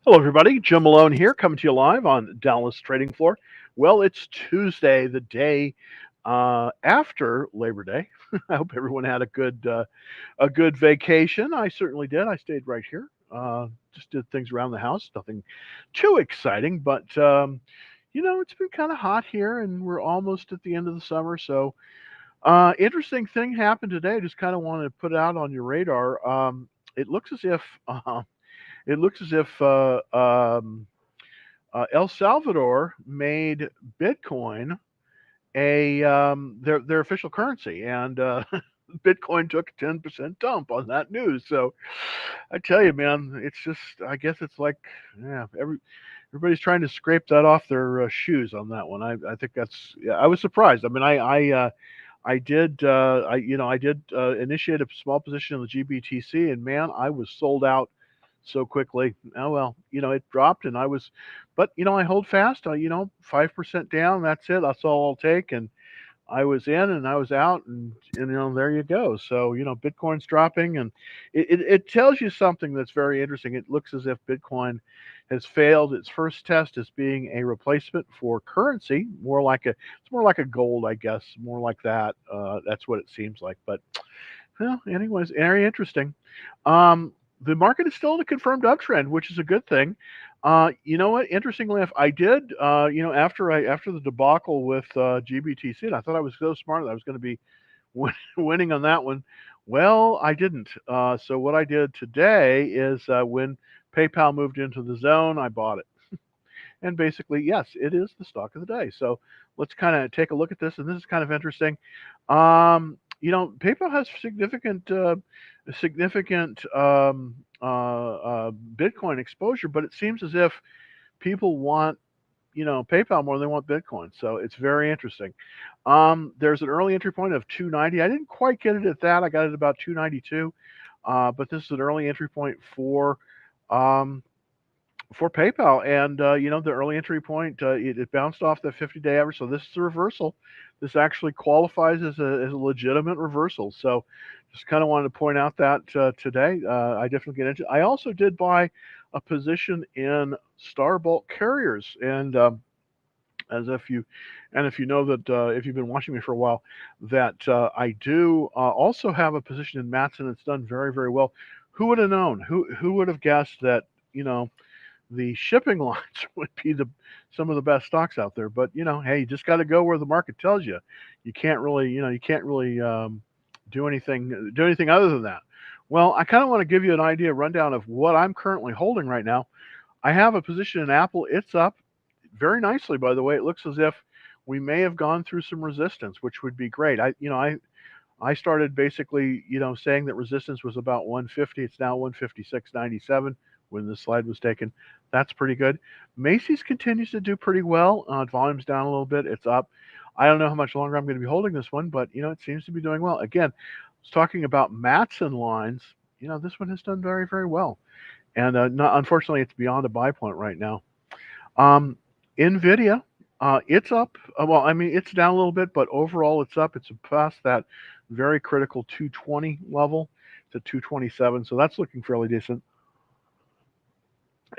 Hello, everybody. Jim Malone here, coming to you live on Dallas Trading Floor. Well, it's Tuesday, the day after Labor Day. I hope everyone had a good vacation. I certainly did. I stayed right here. Just did things around the house. Nothing too exciting, but it's been kind of hot here, and we're almost at the end of the summer. So, interesting thing happened today. I just kind of wanted to put it out on your radar. It looks as if. It looks as if El Salvador made Bitcoin their official currency, and Bitcoin took a 10% dump on that news. So I tell you, man, it's just I guess it's like yeah, everybody's trying to scrape that off their shoes on that one. I think that's yeah, I was surprised. I mean, I did I did initiate a small position in the GBTC, and man, I was sold out so quickly. Oh well, it dropped, and but I hold fast. 5% down. That's it. That's all I'll take. And I was in and I was out, and there you go. So Bitcoin's dropping, and it tells you something that's very interesting. It looks as if Bitcoin has failed its first test as being a replacement for currency, it's more like a gold, I guess, more like that. That's what it seems like. But well, anyways, very interesting. The market is still in a confirmed uptrend, which is a good thing. You know what? Interestingly enough, I did. After the debacle with GBTC, and I thought I was so smart that I was going to be winning on that one. Well, I didn't. So what I did today is when PayPal moved into the zone, I bought it. And basically, yes, it is the stock of the day. So let's kind of take a look at this, and this is kind of interesting. PayPal has significant Bitcoin exposure, but it seems as if people want PayPal more than they want Bitcoin. So it's very interesting. There's an early entry point of 290. I didn't quite get it at that. I got it at about 292. But this is an early entry point um, for PayPal, and the early entry point it bounced off the 50-day average, so this is a reversal. This actually qualifies as a legitimate reversal. So, just kind of wanted to point out that today. I definitely get into. I also did buy a position in Starbuck Carriers, and as if you know that if you've been watching me for a while, that I do also have a position in Matson. It's done very very well. Who would have known? Who would have guessed that? The shipping lines would be some of the best stocks out there. But hey, you just got to go where the market tells you. You can't really do anything other than that. Well, I kind of want to give you an idea, rundown of what I'm currently holding right now. I have a position in Apple. It's up very nicely, by the way. It looks as if we may have gone through some resistance, which would be great. I started basically, saying that resistance was about 150. It's now 156.97 when this slide was taken. That's pretty good. Macy's continues to do pretty well. Volume's down a little bit. It's up. I don't know how much longer I'm going to be holding this one, but it seems to be doing well. Again, I was talking about Matson lines. This one has done very, very well, and not unfortunately, it's beyond a buy point right now. Um, Nvidia, it's up. Well, I mean, it's down a little bit, but overall, it's up. It's past that very critical 220 level to 227, so that's looking fairly decent.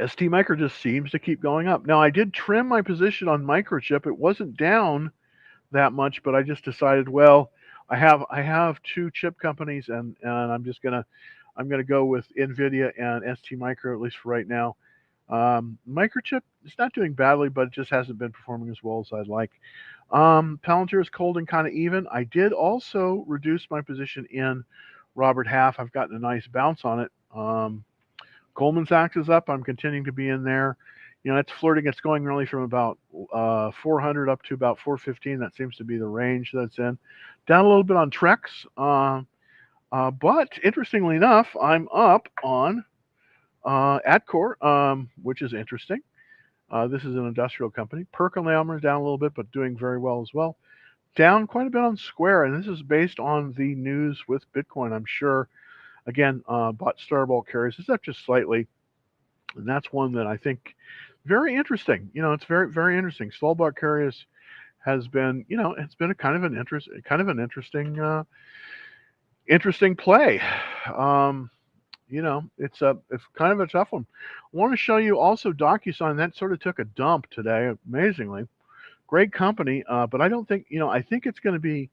ST Micro just seems to keep going up. Now, I did trim my position on microchip. It wasn't down that much, but I just decided, well, I have two chip companies, and I'm gonna go with Nvidia and ST Micro, at least for right now. Microchip is not doing badly, but it just hasn't been performing as well as I'd like. Palantir is cold and kind of even. I did also reduce my position in Robert Half. I've gotten a nice bounce on it. Goldman Sachs is up. I'm continuing to be in there. It's flirting. It's going really from about 400 up to about 415. That seems to be the range that's in. Down a little bit on Trex. But interestingly enough, I'm up on Atcor, which is interesting. This is an industrial company. Perkinelmer is down a little bit, but doing very well as well. Down quite a bit on Square, and this is based on the news with Bitcoin, I'm sure. Again, bought Starbuck Carriers. It's up just slightly, and that's one that I think very interesting. It's very very interesting. Starbuck Carriers has been, it's been a kind of an interesting play. Um, it's kind of a tough one. I want to show you also DocuSign that sort of took a dump today, amazingly. Great company, but I don't think I think it's going to be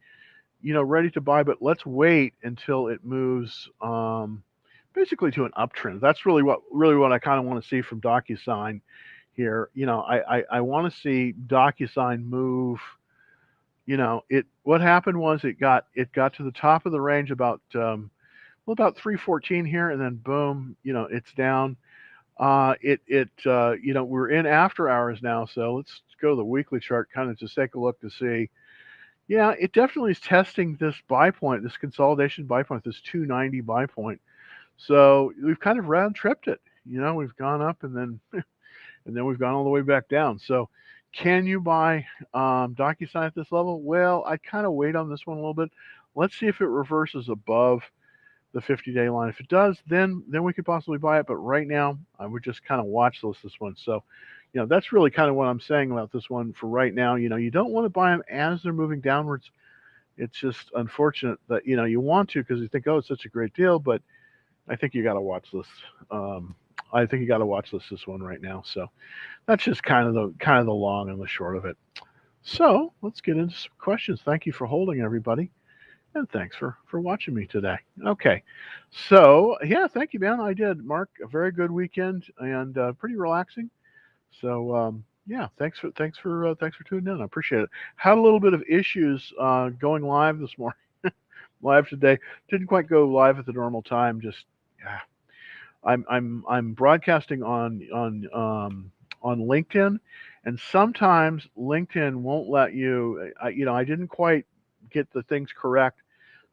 ready to buy, but let's wait until it moves basically to an uptrend. That's really what I kind of want to see from DocuSign here. I want to see DocuSign move. It what happened was it got to the top of the range about about 314 here, and then boom, it's down. We're in after hours now, so let's go to the weekly chart, kind of just take a look to see. Yeah, it definitely is testing this buy point, this consolidation buy point, this 290 buy point. So we've kind of round tripped it. We've gone up and then and then we've gone all the way back down. So can you buy DocuSign at this level? Well, I'd kind of wait on this one a little bit. Let's see if it reverses above the 50-day line. If it does, then we could possibly buy it. But right now, I would just kind of watch this one. So, that's really kind of what I'm saying about this one for right now. You don't want to buy them as they're moving downwards. It's just unfortunate that you want to because you think, oh, it's such a great deal, but I think you got to watch this. I think you got to watch this one right now. So that's just kind of the long and the short of it. So let's get into some questions. Thank you for holding, everybody. And thanks for watching me today. Okay, so yeah, thank you, man. I did, Mark. A very good weekend and pretty relaxing. So yeah, thanks for tuning in. I appreciate it. Had a little bit of issues going live this morning, live today. Didn't quite go live at the normal time. Just yeah, I'm broadcasting on LinkedIn, and sometimes LinkedIn won't let you. I didn't quite get the things correct,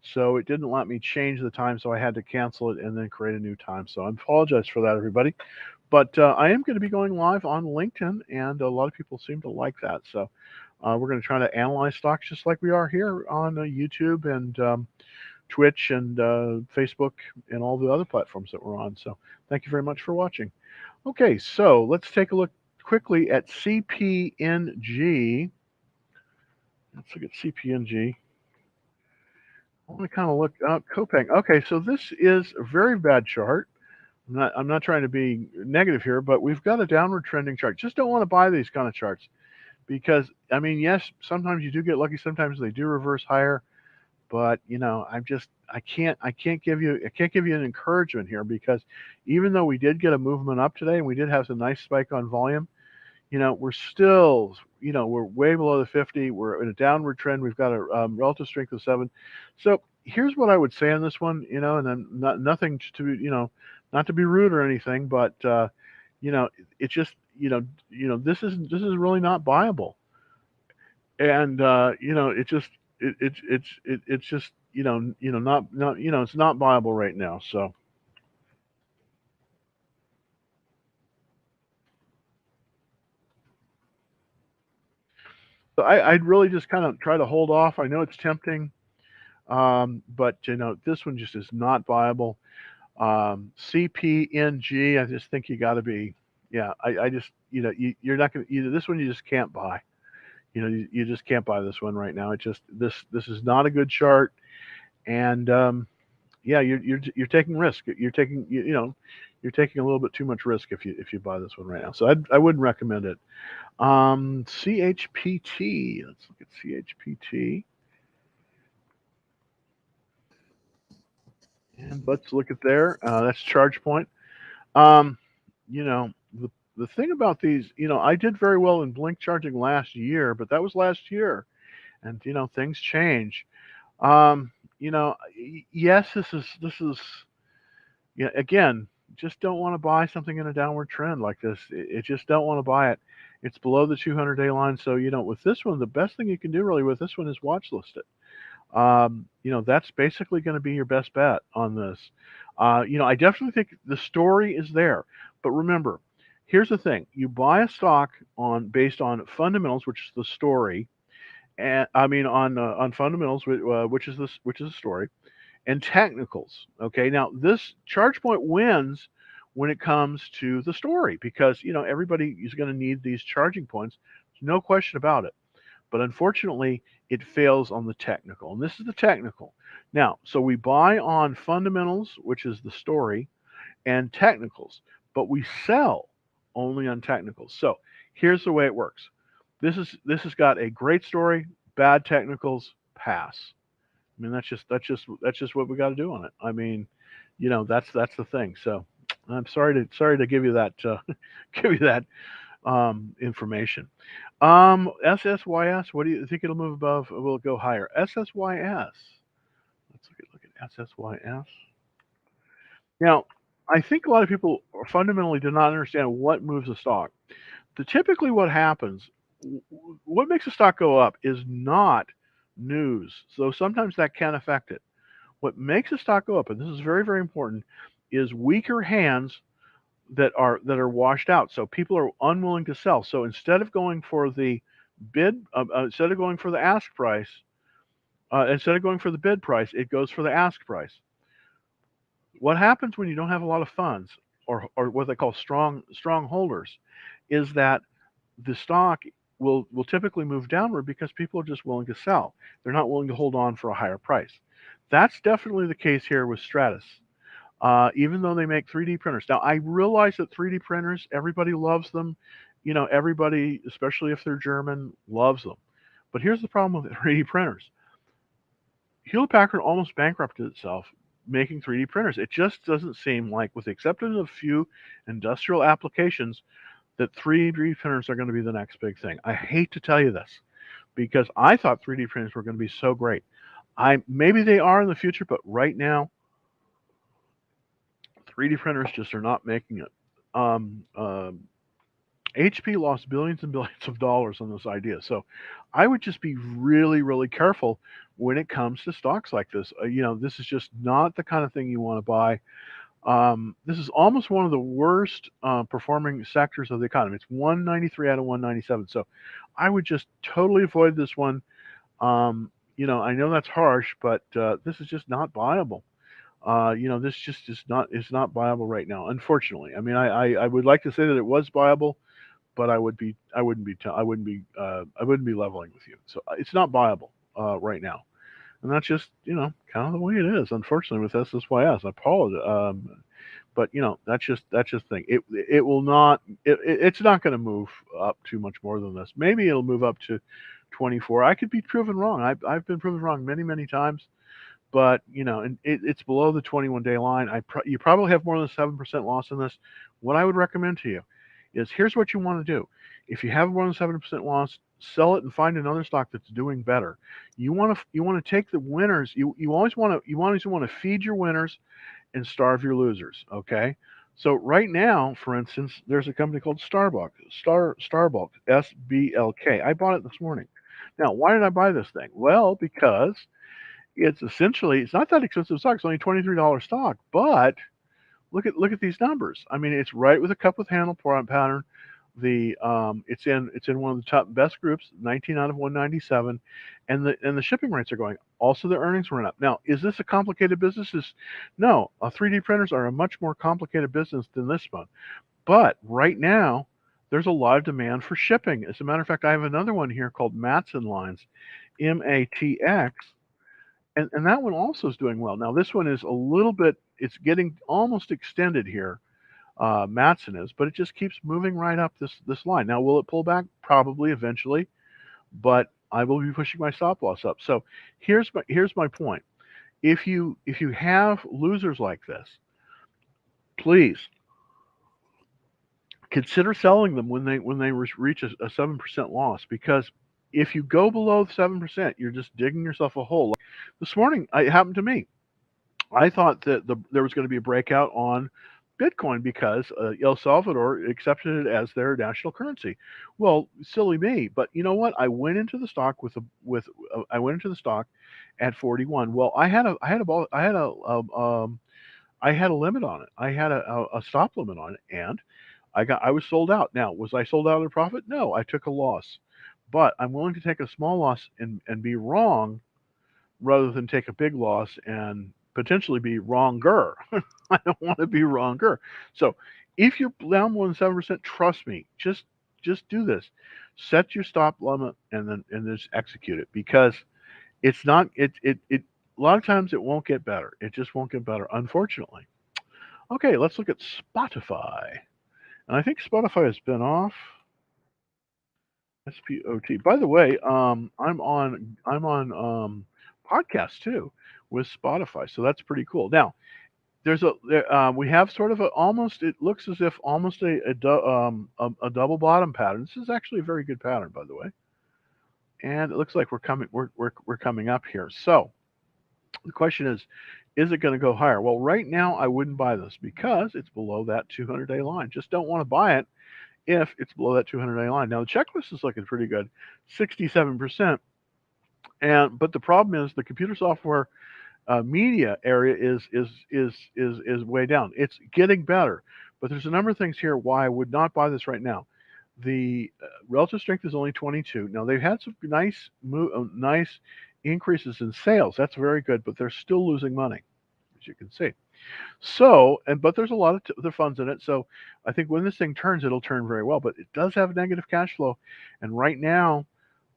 so it didn't let me change the time. So I had to cancel it and then create a new time. So I apologize for that, everybody. But I am going to be going live on LinkedIn, and a lot of people seem to like that. So we're going to try to analyze stocks just like we are here on YouTube and Twitch and Facebook and all the other platforms that we're on. So thank you very much for watching. Okay, so let's take a look quickly at CPNG. Let's look at CPNG. I want to kind of look up Copang. Okay, so this is a very bad chart. I'm not trying to be negative here, but we've got a downward trending chart. Just don't want to buy these kind of charts because I mean, yes, sometimes you do get lucky. Sometimes they do reverse higher, but I can't give you an encouragement here because even though we did get a movement up today and we did have a nice spike on volume, we're still, we're way below the 50. We're in a downward trend. We've got a relative strength of 7. So here's what I would say on this one, and then nothing to, not to be rude or anything, but, it's just, this is really not buyable. And, it's just, not, it's not viable right now. So. So I'd really just kind of try to hold off. I know it's tempting, but this one just is not viable. CPNG, I just think you got to be, yeah. I just you're not going to this one. You just can't buy. You just can't buy this one right now. It just this is not a good chart, and yeah, you're taking risk. You're taking you're taking a little bit too much risk if you buy this one right now. So I wouldn't recommend it. CHPT. Let's look at CHPT. And let's look at there. That's charge point. Um, the thing about these, I did very well in blink charging last year, but that was last year, and things change. Um, yes, this is yeah. Again, just don't want to buy something in a downward trend like this. It just don't want to buy it. It's below the 200-day line, so with this one, the best thing you can do really with this one is watch list it. That's basically going to be your best bet on this. I definitely think the story is there, but remember, here's the thing: you buy a stock based on fundamentals, which is the story, and I mean on fundamentals, which is the story, and technicals. Okay, now this charge point wins when it comes to the story because everybody is going to need these charging points. There's no question about it. But unfortunately, it fails on the technical. And this is the technical. Now, so we buy on fundamentals, which is the story, and technicals, but we sell only on technicals. So here's the way it works. This has got a great story, bad technicals, pass. I mean, that's just what we got to do on it. I mean, that's the thing. So I'm sorry to give you that give you that information. SSYS. What do you think it'll move above? Will it go higher? SSYS. Let's look at SSYS. Now, I think a lot of people fundamentally do not understand what moves a stock. Typically, what happens, what makes a stock go up, is not news. So sometimes that can affect it. What makes a stock go up, and this is very, very important, is weaker hands that are washed out. So people are unwilling to sell. So instead of going for the instead of going for the ask price, instead of going for the bid price, it goes for the ask price. What happens when you don't have a lot of funds, or what they call strong holders, is that the stock will typically move downward because people are just willing to sell. They're not willing to hold on for a higher price. That's definitely the case here with Stratus. Even though they make 3D printers. Now, I realize that 3D printers, everybody loves them. Everybody, especially if they're German, loves them. But here's the problem with 3D printers. Hewlett Packard almost bankrupted itself making 3D printers. It just doesn't seem like, with the exception of a few industrial applications, that 3D printers are going to be the next big thing. I hate to tell you this because I thought 3D printers were going to be so great. Maybe they are in the future, but right now, 3D printers just are not making it. Um, um, HP lost billions and billions of dollars on this idea. So I would just be really, really careful when it comes to stocks like this. This is just not the kind of thing you want to buy. This is almost one of the worst performing sectors of the economy. It's 193 out of 197. So I would just totally avoid this one. I know that's harsh, but this is just not viable. This just is not it's not viable right now, unfortunately. I mean, I would like to say that it was viable, but I wouldn't be leveling with you. So it's not viable right now, and that's just kind of the way it is. Unfortunately, with SSYS, I apologize. But that's just the thing. It will not. It's not going to move up too much more than this. Maybe it'll move up to 24. I could be proven wrong. I've been proven wrong many times. But and it's below the 21-day line. You probably have more than 7% loss in this. What I would recommend to you is, here's what you want to do. If you have more than 7% loss, sell it and find another stock that's doing better. You want to take the winners. You always want to feed your winners and starve your losers. Okay. So right now, for instance, there's a company called Starbuck, Starbuck, SBLK. I bought it this morning. Now, why did I buy this thing? Well, because it's not that expensive stock. It's only $23 stock, but look at these numbers. I mean, it's right with a cup with handle pattern. It's in one of the top best groups, 19 out of 197, and the shipping rates are going. Also, the earnings went up. Now, is this a complicated business? No. 3D printers are a much more complicated business than this one. But right now, there's a lot of demand for shipping. As a matter of fact, I have another one here called Matson Lines, MATX, and that one also is doing well. Now this one is a little bit, it's getting almost extended here. Matson is, but it just keeps moving right up this line. Now will it pull back? Probably eventually, but I will be pushing my stop loss up. So here's my point. If you have losers like this, please consider selling them when they reach a 7% loss, because if you go below 7%, you're just digging yourself a hole. Like this morning, it happened to me. I thought that there was going to be a breakout on Bitcoin because El Salvador accepted it as their national currency. Well, silly me, but you know what? I went into the stock I went into the stock at 41. Well, I had a limit on it. I had a stop limit on it, and I was sold out. Now, was I sold out at a profit? No, I took a loss. But I'm willing to take a small loss and be wrong rather than take a big loss and potentially be wronger. I don't want to be wronger. So if you're down more than 7%, trust me, just do this. Set your stop limit and just execute it, because it's not it a lot of times it won't get better. It just won't get better, unfortunately. Okay, let's look at Spotify. And I think Spotify has been off. SPOT. By the way, I'm on podcast too with Spotify, so that's pretty cool. Now, we have sort of a almost. It looks as if almost a double bottom pattern. This is actually a very good pattern, by the way, and it looks like we're coming up here. So the question is it going to go higher? Well, right now I wouldn't buy this because it's below that 200-day line. Just don't want to buy it if it's below that 200-day line. Now the checklist is looking pretty good, 67%. But the problem is the computer software media area is way down. It's getting better, but there's a number of things here why I would not buy this right now. The relative strength is only 22. Now they've had some nice increases in sales. That's very good, but they're still losing money, as you can see. So, but there's a lot of the funds in it. So I think when this thing turns, it'll turn very well. But it does have negative cash flow, and right now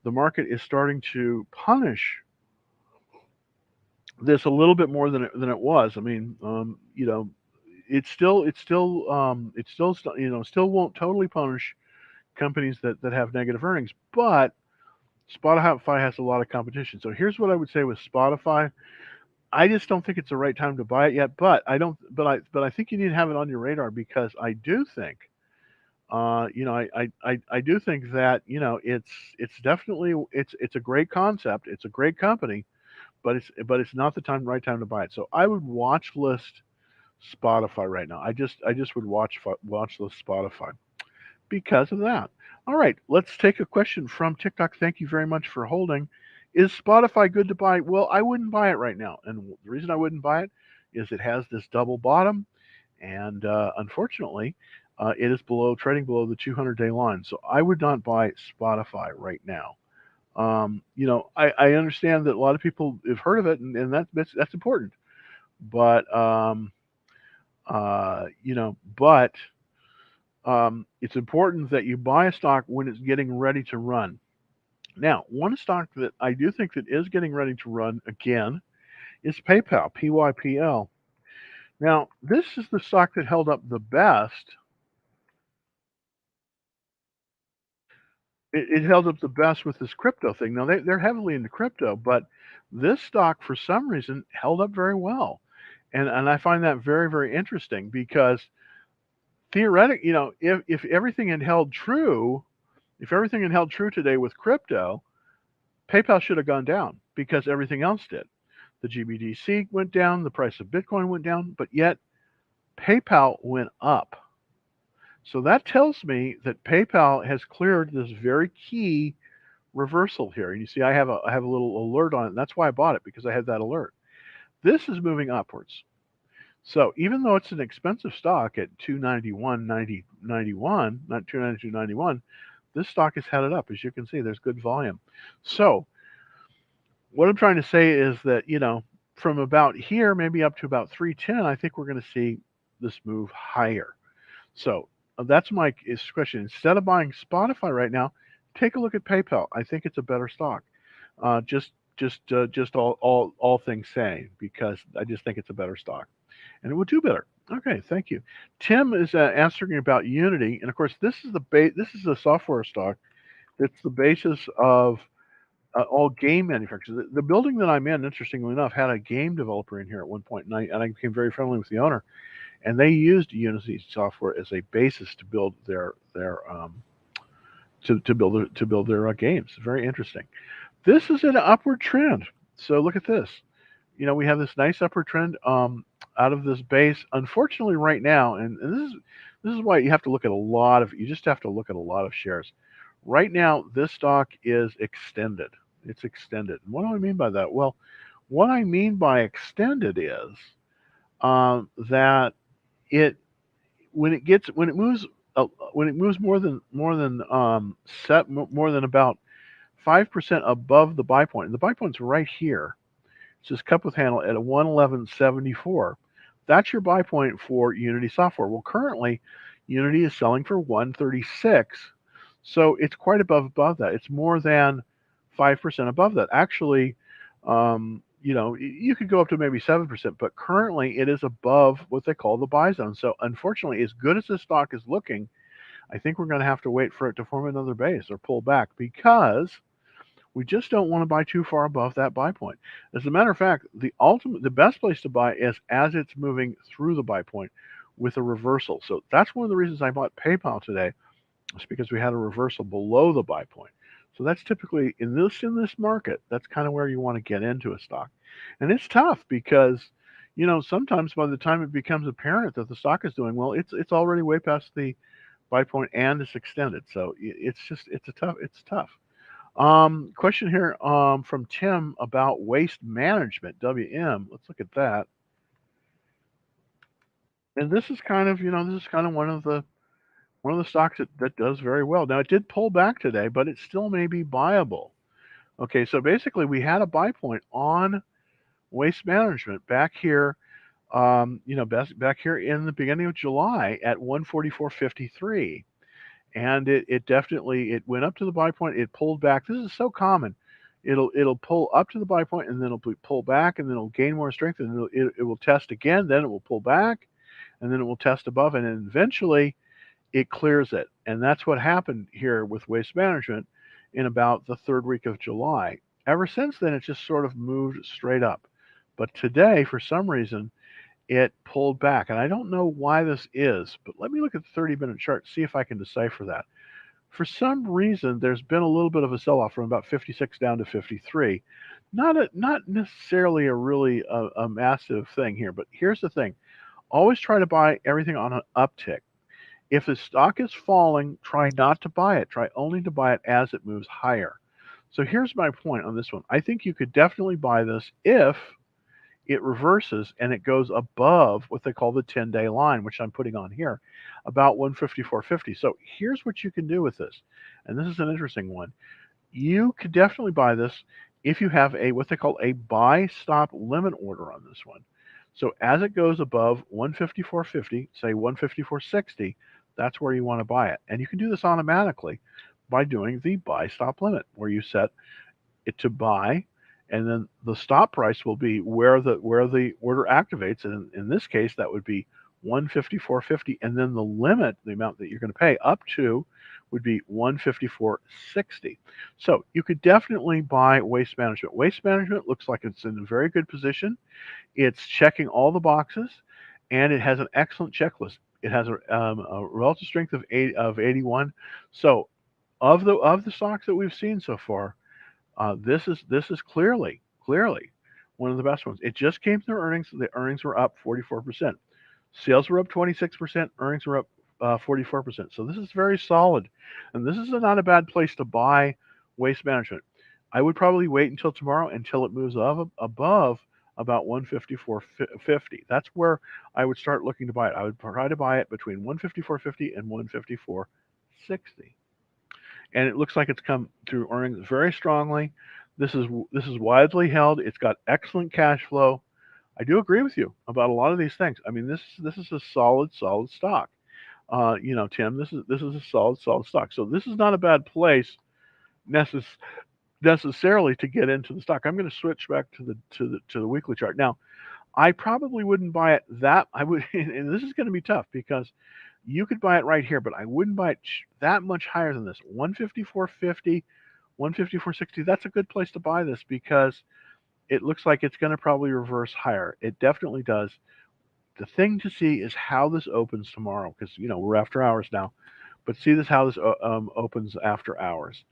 the market is starting to punish this a little bit more than it was. I mean, still won't totally punish companies that have negative earnings, but Spotify has a lot of competition. So here's what I would say with Spotify. I just don't think it's the right time to buy it yet, but I think you need to have it on your radar because I do think I do think that it's definitely it's a great concept. It's a great company, but it's not the right time to buy it. So I would watch list Spotify right now. I just would watch list Spotify because of that. All right, let's take a question from TikTok. Thank you very much for holding. Is Spotify good to buy? Well, I wouldn't buy it right now, and the reason I wouldn't buy it is it has this double bottom, and unfortunately, it is trading below the 200-day line. So I would not buy Spotify right now. I understand that a lot of people have heard of it, and that's important. But but it's important that you buy a stock when it's getting ready to run. Now, one stock that I do think that is getting ready to run again is PayPal, PYPL. Now, this is the stock that held up the best. It held up the best with this crypto thing. Now they're heavily into crypto, but this stock for some reason held up very well, and I find that very very interesting because theoretic, if everything had held true, if everything had held true today with crypto, PayPal should have gone down because everything else did. The GBDC went down, the price of Bitcoin went down, but yet PayPal went up. So that tells me that PayPal has cleared this very key reversal here. And you see, I have a little alert on it. And that's why I bought it because I had that alert. This is moving upwards. So even though it's an expensive stock at 291.91, not 292.91, this stock is headed up. As you can see, there's good volume. So what I'm trying to say is that from about here, maybe up to about 310, I think we're going to see this move higher. So that's my question. Instead of buying Spotify right now, take a look at PayPal. I think it's a better stock. Just all things saying, because I just think it's a better stock, and it will do better. Okay, thank you. Tim is answering about Unity, and of course, this is This is a software stock. It's the basis of all game manufacturers. The building that I'm in, interestingly enough, had a game developer in here at one point, and I became very friendly with the owner. And they used Unity software as a basis to build their to build their games. Very interesting. This is an upward trend. So look at this. We have this nice upward trend out of this base. Unfortunately, right now, and this is why you have to look at you just have to look at a lot of shares. Right now, this stock is extended. It's extended. And what do I mean by that? Well, what I mean by extended is that it when it moves more than about 5% above the buy point. And the buy point's right here. It's this cup with handle at a 111.74. That's your buy point for Unity software. Well, currently Unity is selling for 136, so it's quite above that. It's more than 5% above that. Actually, you could go up to maybe 7%, but currently it is above what they call the buy zone. So unfortunately, as good as this stock is looking, I think we're going to have to wait for it to form another base or pull back because we just don't want to buy too far above that buy point. As a matter of fact, the best place to buy is as it's moving through the buy point with a reversal. So that's one of the reasons I bought PayPal today. It's because we had a reversal below the buy point. So that's typically in this market, that's kind of where you want to get into a stock. And it's tough because sometimes by the time it becomes apparent that the stock is doing well, it's already way past the buy point and it's extended. So it's tough. Question here from Tim about waste management, WM. Let's look at that. And this is kind of, this is kind of one of the stocks that does very well. Now it did pull back today, but it still may be buyable. Okay, so basically we had a buy point on waste management back here, back here in the beginning of July at 144.53. And it definitely it went up to the buy point, it pulled back. This is so common. It'll pull up to the buy point and then it'll pull back and then it'll gain more strength and it will test again, then it will pull back and then it will test above and then eventually it clears it. And that's what happened here with waste management in about the third week of July. Ever since then, it just sort of moved straight up. But today, for some reason, it pulled back. And I don't know why this is, but let me look at the 30-minute chart, see if I can decipher that. For some reason, there's been a little bit of a sell-off from about 56 down to 53. Not necessarily a really a massive thing here, but here's the thing. Always try to buy everything on an uptick. If the stock is falling, try not to buy it. Try only to buy it as it moves higher. So here's my point on this one. I think you could definitely buy this if it reverses and it goes above what they call the 10-day line, which I'm putting on here, about 154.50. So here's what you can do with this. And this is an interesting one. You could definitely buy this if you have what they call a buy stop limit order on this one. So as it goes above 154.50, say 154.60, that's where you want to buy it. And you can do this automatically by doing the buy stop limit, where you set it to buy, and then the stop price will be where the order activates. And in this case, that would be 154.50, and then the limit, the amount that you're going to pay up to, would be 154.60. So you could definitely buy waste management. Waste management looks like it's in a very good position. It's checking all the boxes, and it has an excellent checklist. It has a relative strength of 81. So of the stocks that we've seen so far, this is clearly one of the best ones. It just came through earnings. The earnings were up 44%. Sales were up 26%. Earnings were up 44%. So this is very solid, and this is not a bad place to buy waste management. I would probably wait until tomorrow until it moves above about 154.50. That's where I would start looking to buy it. I would try to buy it between 154.50 and 154.60. And it looks like it's come through earnings very strongly. This is widely held. It's got excellent cash flow. I do agree with you about a lot of these things. I mean, this is a solid stock. Tim, this is a solid stock. So this is not a bad place necess- necessarily to get into the stock. I'm going to switch back to the weekly chart now. I probably wouldn't buy it that I would, and this is going to be tough because you could buy it right here, but I wouldn't buy it that much higher than this. 154.50, 154.60. That's a good place to buy this because it looks like it's going to probably reverse higher. It definitely does. The thing to see is how this opens tomorrow because we're after hours now, but see this how this opens after hours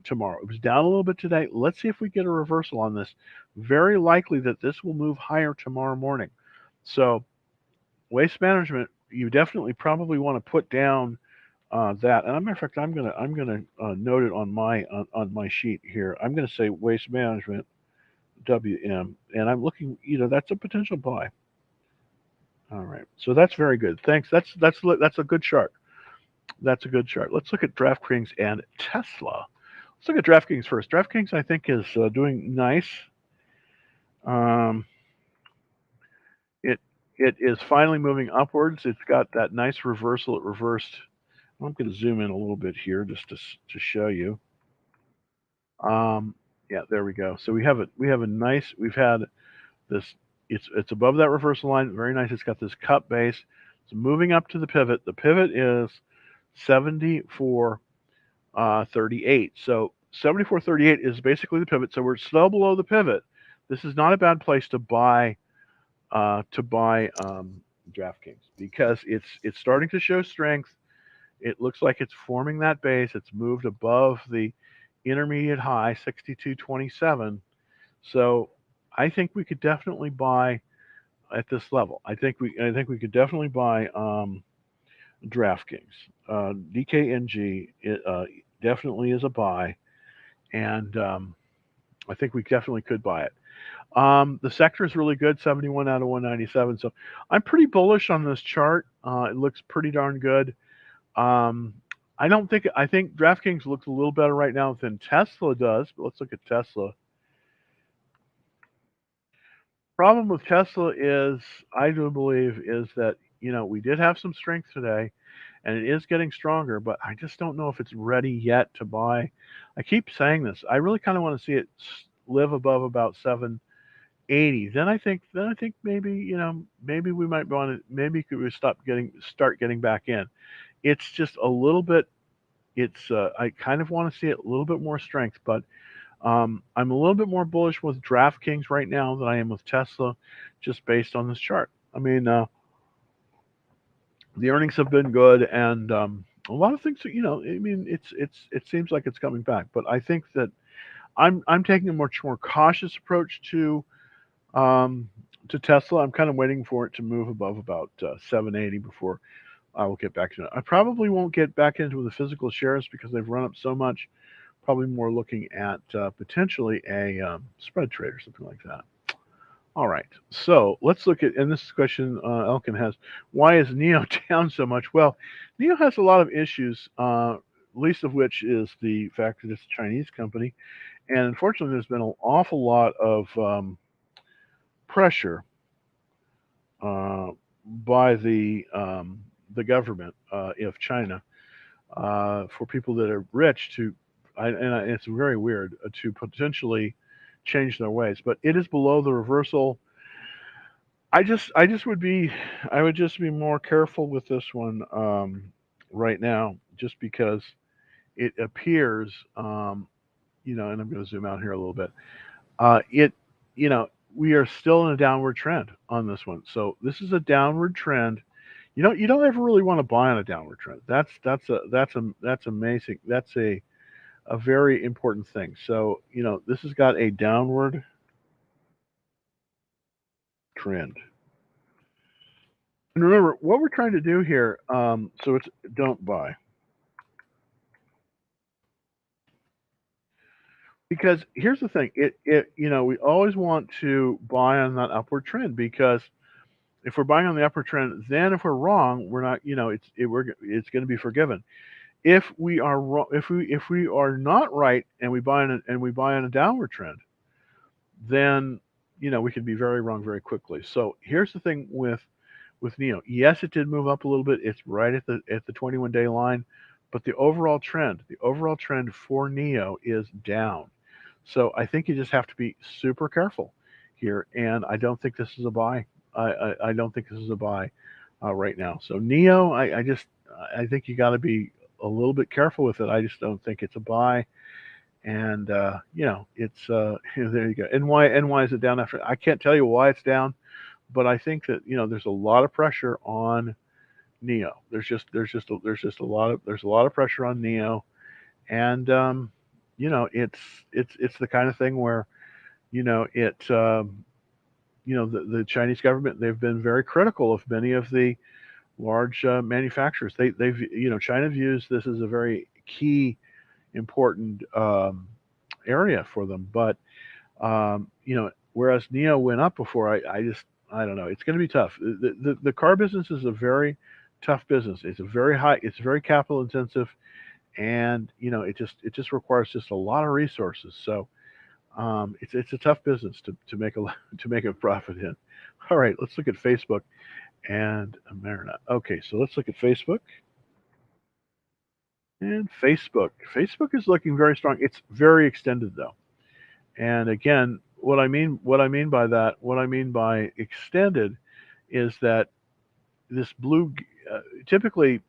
tomorrow. It was down a little bit today. Let's see if we get a reversal on this. Very likely that this will move higher tomorrow morning. So waste management, you definitely probably want to put down that. And as a matter of fact, I'm gonna note it on my sheet here. I'm gonna say waste management WM, and I'm looking. That's a potential buy. All right, so that's very good. Thanks. That's a good chart. That's a good chart. Let's look at DraftKings and Tesla. Let's look at DraftKings first. DraftKings, I think, is doing nice. Um, it it is finally moving upwards. It's got that nice reversal. It reversed. I'm going to zoom in a little bit here just to show you. Um, Yeah, there we go. So we have a nice we've had this it's above that reversal line, very nice. It's got this cup base. It's moving up to the pivot. The pivot is 74.38. So 74.38 is basically the pivot. So we're still below the pivot. This is not a bad place to buy DraftKings because it's starting to show strength. It looks like it's forming that base. It's moved above the intermediate high 62.27. So I think we could definitely buy at this level. I think we could definitely buy DraftKings. DKNG definitely is a buy, and I think we definitely could buy it. The sector is really good, 71 out of 197. So I'm pretty bullish on this chart. It looks pretty darn good. Um, I think DraftKings looks a little better right now than Tesla does. But let's look at Tesla. Problem with Tesla is, I do believe, is that we did have some strength today, and it is getting stronger. But I just don't know if it's ready yet to buy. I keep saying this. I really kind of want to see it live above about 780. Then I think maybe maybe we might want to maybe could we start getting back in. It's just a little bit. It's I kind of want to see it a little bit more strength, but I'm a little bit more bullish with DraftKings right now than I am with Tesla, just based on this chart. I mean, the earnings have been good, and a lot of things. I mean, it seems like it's coming back, but I think that I'm taking a much more cautious approach um, to Tesla. I'm kind of waiting for it to move above about 780 before I will get back to it. I probably won't get back into the physical shares because they've run up so much. Probably more looking at potentially a spread trade or something like that. All right, so let's look at, and this question Elkin has, why is Neo down so much? Well, Neo has a lot of issues, least of which is the fact that it's a Chinese company, and unfortunately, there's been an awful lot of pressure by the government of China for people that are rich and it's very weird to potentially change their ways. But it is below the reversal. I just I would just be more careful with this one right now, just because it appears, and I'm going to zoom out here a little bit. It, you know, we are still in a downward trend on this one. So this is a downward trend. You don't ever really want to buy on a downward trend. That's amazing. That's a very important thing. So this has got a downward trend. And remember what we're trying to do here. So it's don't buy, because here's the thing. We always want to buy on that upward trend, because if we're buying on the upward trend, then if we're wrong, we're not. It's going to be forgiven. If we are wrong, if we are not right, and we buy on a downward trend, then we can be very wrong very quickly. So here's the thing with Neo. Yes, it did move up a little bit. It's right at the 21-day line, but the overall trend for Neo is down. So I think you just have to be super careful here, and I don't think this is a buy. I don't think this is a buy right now. So Neo, I think you got to be a little bit careful with it. I just don't think it's a buy. And it's there you go. And why is it down after? I can't tell you why it's down, but I think that there's a lot of pressure on Neo. There's a lot of pressure on Neo, and it's the kind of thing where it the Chinese government, they've been very critical of many of the large manufacturers. China views this as a very key important area for them, but whereas Neo went up before, I don't know. It's going to be tough. The car business is a very tough business. It's very capital intensive, and it just requires just a lot of resources. So it's a tough business to make a to make a profit in. All right, let's look at Facebook and Amerina. Okay, so let's look at Facebook. And Facebook is looking very strong. It's very extended though. And again, what I mean by extended is that this blue, typically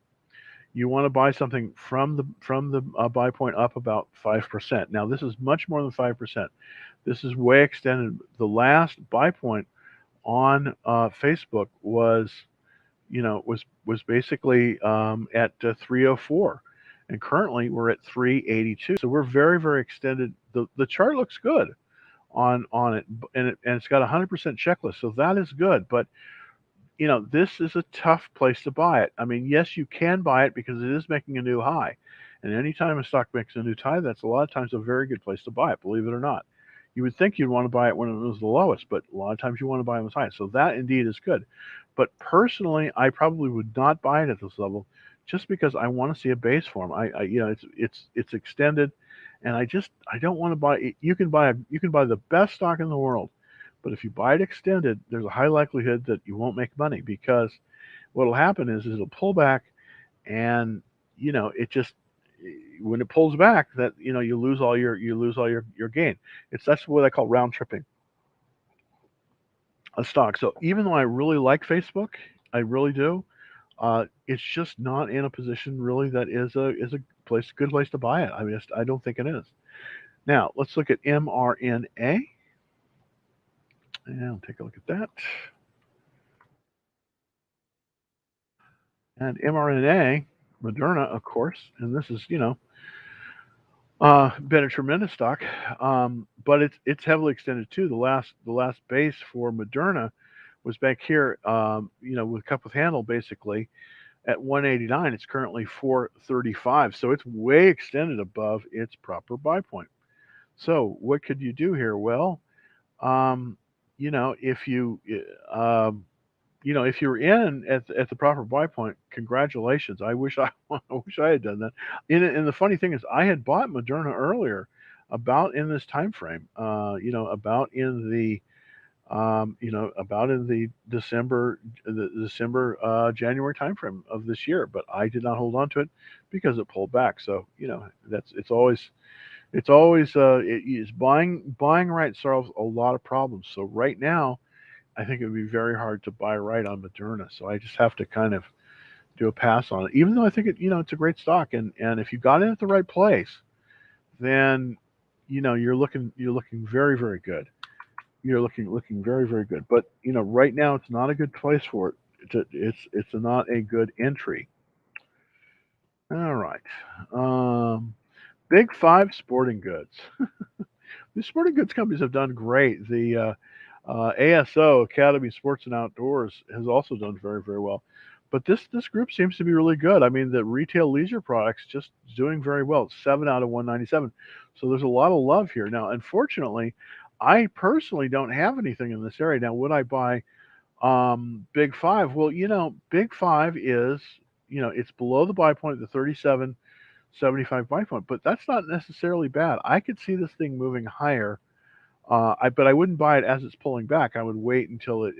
you want to buy something from the buy point up about 5%. Now this is much more than 5%. This is way extended. The last buy point on Facebook was, was basically at 304, and currently we're at 382. So we're very very extended. The chart looks good on it, and it's got a 100% checklist, so that is good. But this is a tough place to buy it. I mean, yes, you can buy it because it is making a new high. And anytime a stock makes a new high, that's a lot of times a very good place to buy it, believe it or not. You would think you'd want to buy it when it was the lowest, but a lot of times you want to buy it when it's high. So that indeed is good. But personally, I probably would not buy it at this level just because I want to see a base form. It's extended, and I don't want to buy it. You can buy the best stock in the world, but if you buy it extended, there's a high likelihood that you won't make money because what'll happen is it'll pull back, and it just when it pulls back, that you lose all your gain. That's what I call round tripping a stock. So even though I really like Facebook, I really do. It's just not in a position really that is a good place to buy it. I don't think it is. Now let's look at mRNA, and I'll take a look at that. And mRNA, Moderna, of course, and this is been a tremendous stock, but it's heavily extended too. The last base for Moderna was back here, with cup with handle basically at 189. It's currently 435, so it's way extended above its proper buy point. So what could you do here? Well, um, if if you're in at the proper buy point, congratulations. I wish I wish I had done that. And the funny thing is, I had bought Moderna earlier, about in this time frame. About in the December January time frame of this year, but I did not hold on to it because it pulled back. So that's it is buying right solves a lot of problems. So right now I think it would be very hard to buy right on Moderna. So I just have to kind of do a pass on it, even though I think it's a great stock. And if you got in at the right place, then you're looking very very good. You're looking very very good. But right now it's not a good place for it. It's not a good entry. All right. Big Five sporting goods. The sporting goods companies have done great. The ASO, Academy Sports and Outdoors, has also done very, very well. But this group seems to be really good. I mean, the retail leisure products just doing very well. 7 out of 197. So there's a lot of love here. Now, unfortunately, I personally don't have anything in this area. Now, would I buy Big Five? Well, Big Five is, it's below the buy point, the 37.75 buy point, but that's not necessarily bad. I could see this thing moving higher. But I wouldn't buy it as it's pulling back. I would wait until it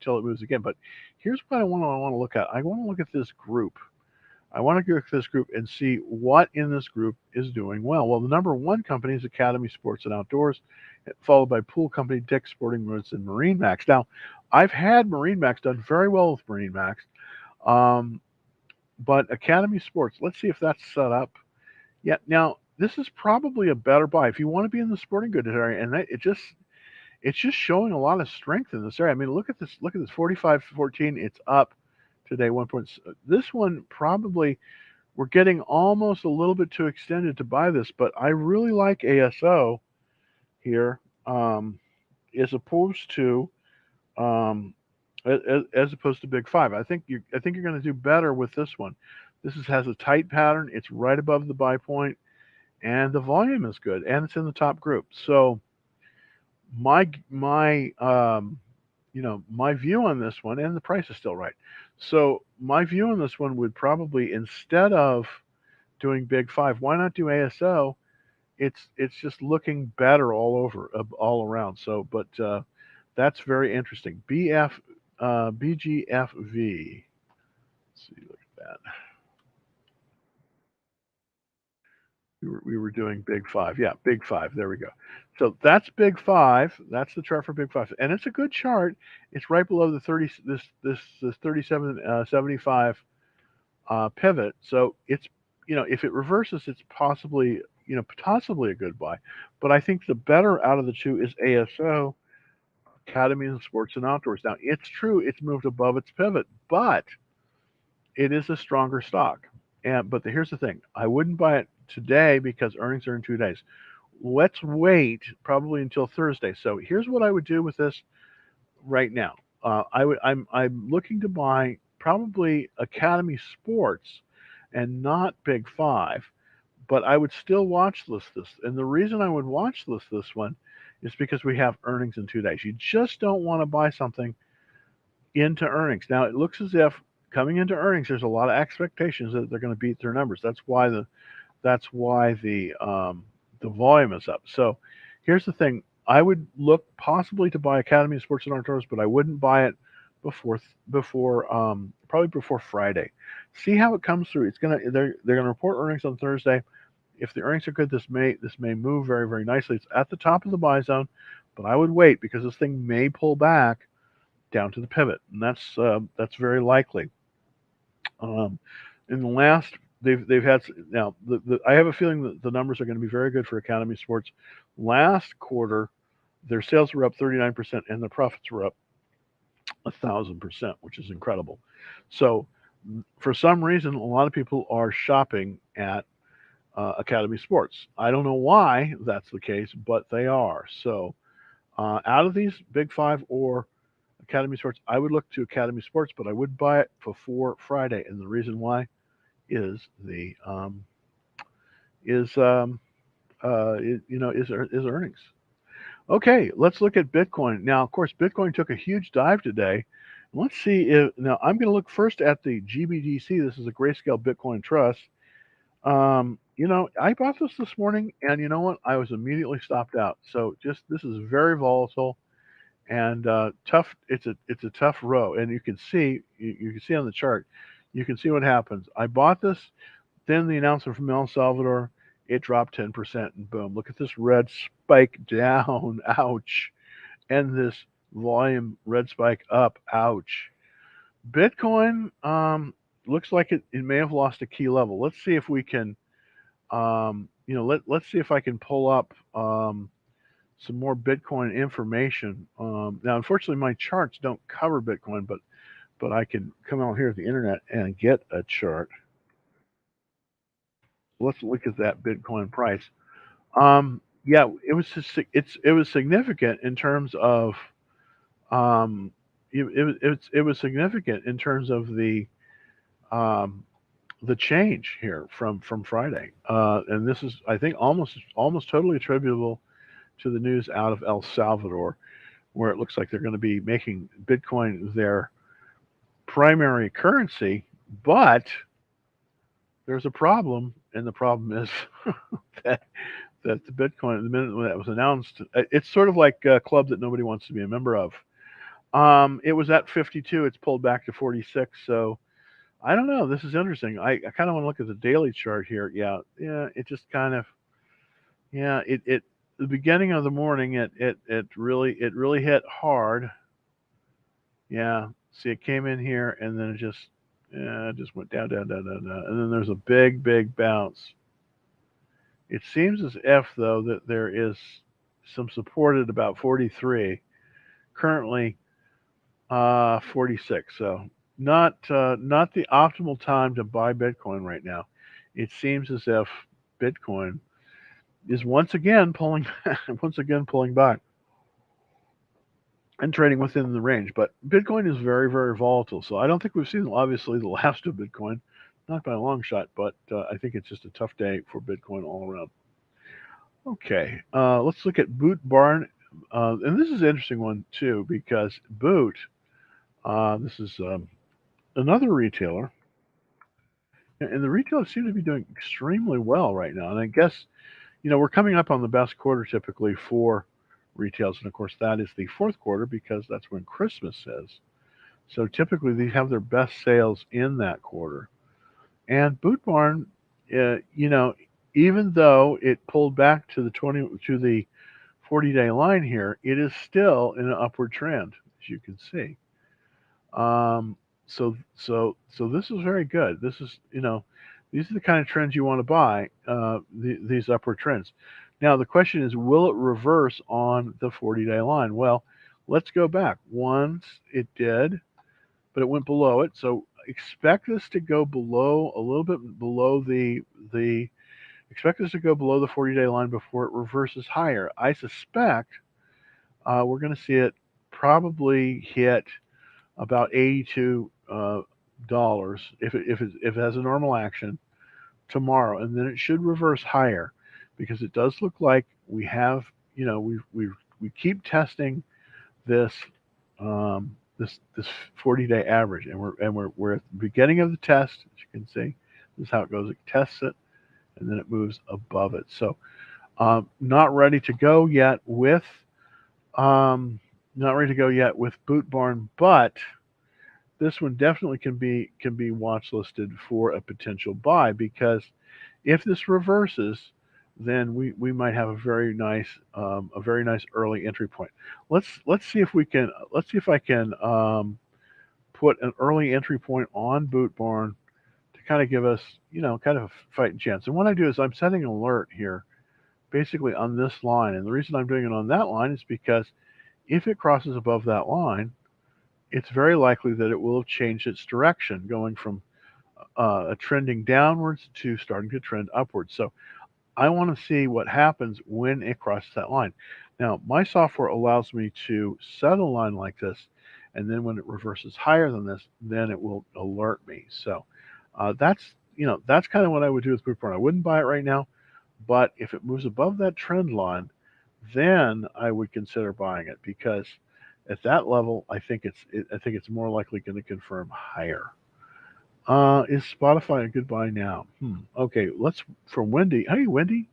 moves again. But here's what I want to look at. I want to look at this group. I want to go to this group and see what in this group is doing well. Well, the number one company is Academy Sports and Outdoors, followed by Pool Company, Dick's Sporting Goods, and Marine Max. Now, I've had Marine Max, done very well with Marine Max, um, but Academy Sports. Let's see if that's set up. Yeah. Now, this is probably a better buy if you want to be in the sporting goods area, and it's just showing a lot of strength in this area. I mean, look at this. Look at this. 45.14. It's up today. 1 point. This one probably we're getting almost a little bit too extended to buy this, but I really like ASO here, as opposed to um, as opposed to Big Five. I think you're going to do better with this one. Has a tight pattern. It's right above the buy point, and the volume is good, and it's in the top group. So my view on this one, and the price is still right. So my view on this one would probably, instead of doing Big Five, why not do ASO? It's just looking better all over, all around. So, but that's very interesting. BGFV. Let's see, look at that. We were doing Big Five. Yeah, Big Five. There we go. So that's Big Five. That's the chart for Big Five, and it's a good chart. It's right below the 37 75 pivot. So it's if it reverses, it's possibly possibly a good buy. But I think the better out of the two is ASO, Academy of Sports and Outdoors. Now it's true it's moved above its pivot, but it is a stronger stock. Here's the thing: I wouldn't buy it today because earnings are in 2 days. Let's wait probably until Thursday. So here's what I would do with this right now. I'm looking to buy probably Academy Sports and not Big Five, but I would still watch list this. And the reason I would watch list this one is because we have earnings in 2 days. You just don't want to buy something into earnings. Now it looks as if coming into earnings, there's a lot of expectations that they're going to beat their numbers. That's why the volume is up. So here's the thing: I would look possibly to buy Academy of Sports and Outdoors, but I wouldn't buy it before probably before Friday. See how it comes through. They're gonna report earnings on Thursday. If the earnings are good, this may move very very nicely. It's at the top of the buy zone, but I would wait because this thing may pull back down to the pivot, and that's very likely. Um, in the last, they've had now. I have a feeling that the numbers are going to be very good for Academy Sports. Last quarter, their sales were up 39%, and the profits were up 1,000%, which is incredible. So, for some reason, a lot of people are shopping at Academy Sports. I don't know why that's the case, but they are. So, out of these Big Five or Academy Sports, I would look to Academy Sports, but I would buy it before Friday, and the reason why is the is earnings. Okay, let's look at Bitcoin. Now, of course, Bitcoin took a huge dive today. Let's see if now I'm going to look first at the GBDC. This is a Grayscale Bitcoin Trust. I bought this morning, and you know what? I was immediately stopped out. So just this is very volatile and tough. It's a tough row, and you can see on the chart. You can see what happens. I bought this. Then the announcement from El Salvador, it dropped 10%, and boom! Look at this red spike down. Ouch! And this volume red spike up. Ouch! Bitcoin looks like it may have lost a key level. Let's see if we can let's see if I can pull up some more Bitcoin information. Now, unfortunately, my charts don't cover Bitcoin, but I can come out here to the internet and get a chart. Let's look at that Bitcoin price. Yeah, it was significant in terms of um, it was significant in terms of um, the change here from Friday, and this is I think almost totally attributable to the news out of El Salvador, where it looks like they're going to be making Bitcoin their primary currency, but there's a problem, and the problem is that the Bitcoin, the minute when that was announced, it's sort of like a club that nobody wants to be a member of. It was at 52. It's pulled back to 46. So I don't know. This is interesting. I kind of want to look at the daily chart here. Yeah. It just kind of it the beginning of the morning it really hit hard. Yeah. See, it came in here and then it just went down, down, down, down, down, and then there's a big, big bounce. It seems as if though that there is some support at about 43, currently 46. So not the optimal time to buy Bitcoin right now. It seems as if Bitcoin is once again pulling once again pulling back and trading within the range. But Bitcoin is very, very volatile. So I don't think we've seen obviously the last of Bitcoin, not by a long shot, but I think it's just a tough day for Bitcoin all around. Okay, let's look at Boot Barn, and this is an interesting one too because Boot, this is another retailer, and the retailers seem to be doing extremely well right now. And I guess we're coming up on the best quarter typically for retails, and of course that is the fourth quarter because that's when Christmas is. So typically they have their best sales in that quarter. And Boot Barn, you know, even though it pulled back to the 40-day line here, it is still in an upward trend, as you can see. Um, so this is very good. This is, these are the kind of trends you want to buy. These upward trends. Now the question is, will it reverse on the 40-day line? Well, let's go back. Once it did, but it went below it. So expect this to go below, a little bit below the expect this to go below the 40-day line before it reverses higher. I suspect we're going to see it probably hit about $82 if it has a normal action tomorrow, and then it should reverse higher because it does look like we have, we keep testing this this 40-day average, and we're at the beginning of the test. As you can see, this is how it goes. It tests it, and then it moves above it. So not ready to go yet with um, not ready to go yet with Boot Barn, but this one definitely can be watch listed for a potential buy because if this reverses, then we might have a very nice early entry point. Let's see if we can let's see if I can put an early entry point on Boot Barn to kind of give us kind of a fighting chance. And what I do is I'm setting an alert here basically on this line, and the reason I'm doing it on that line is because if it crosses above that line, it's very likely that it will have changed its direction, going from a trending downwards to starting to trend upwards. So I want to see what happens when it crosses that line. Now, my software allows me to set a line like this, and then when it reverses higher than this, then it will alert me. So that's kind of what I would do with Bootborn. I wouldn't buy it right now, but if it moves above that trend line, then I would consider buying it because at that level, I think it's more likely going to confirm higher. Is Spotify a good buy now? Okay, let's from Wendy. Hey, Wendy.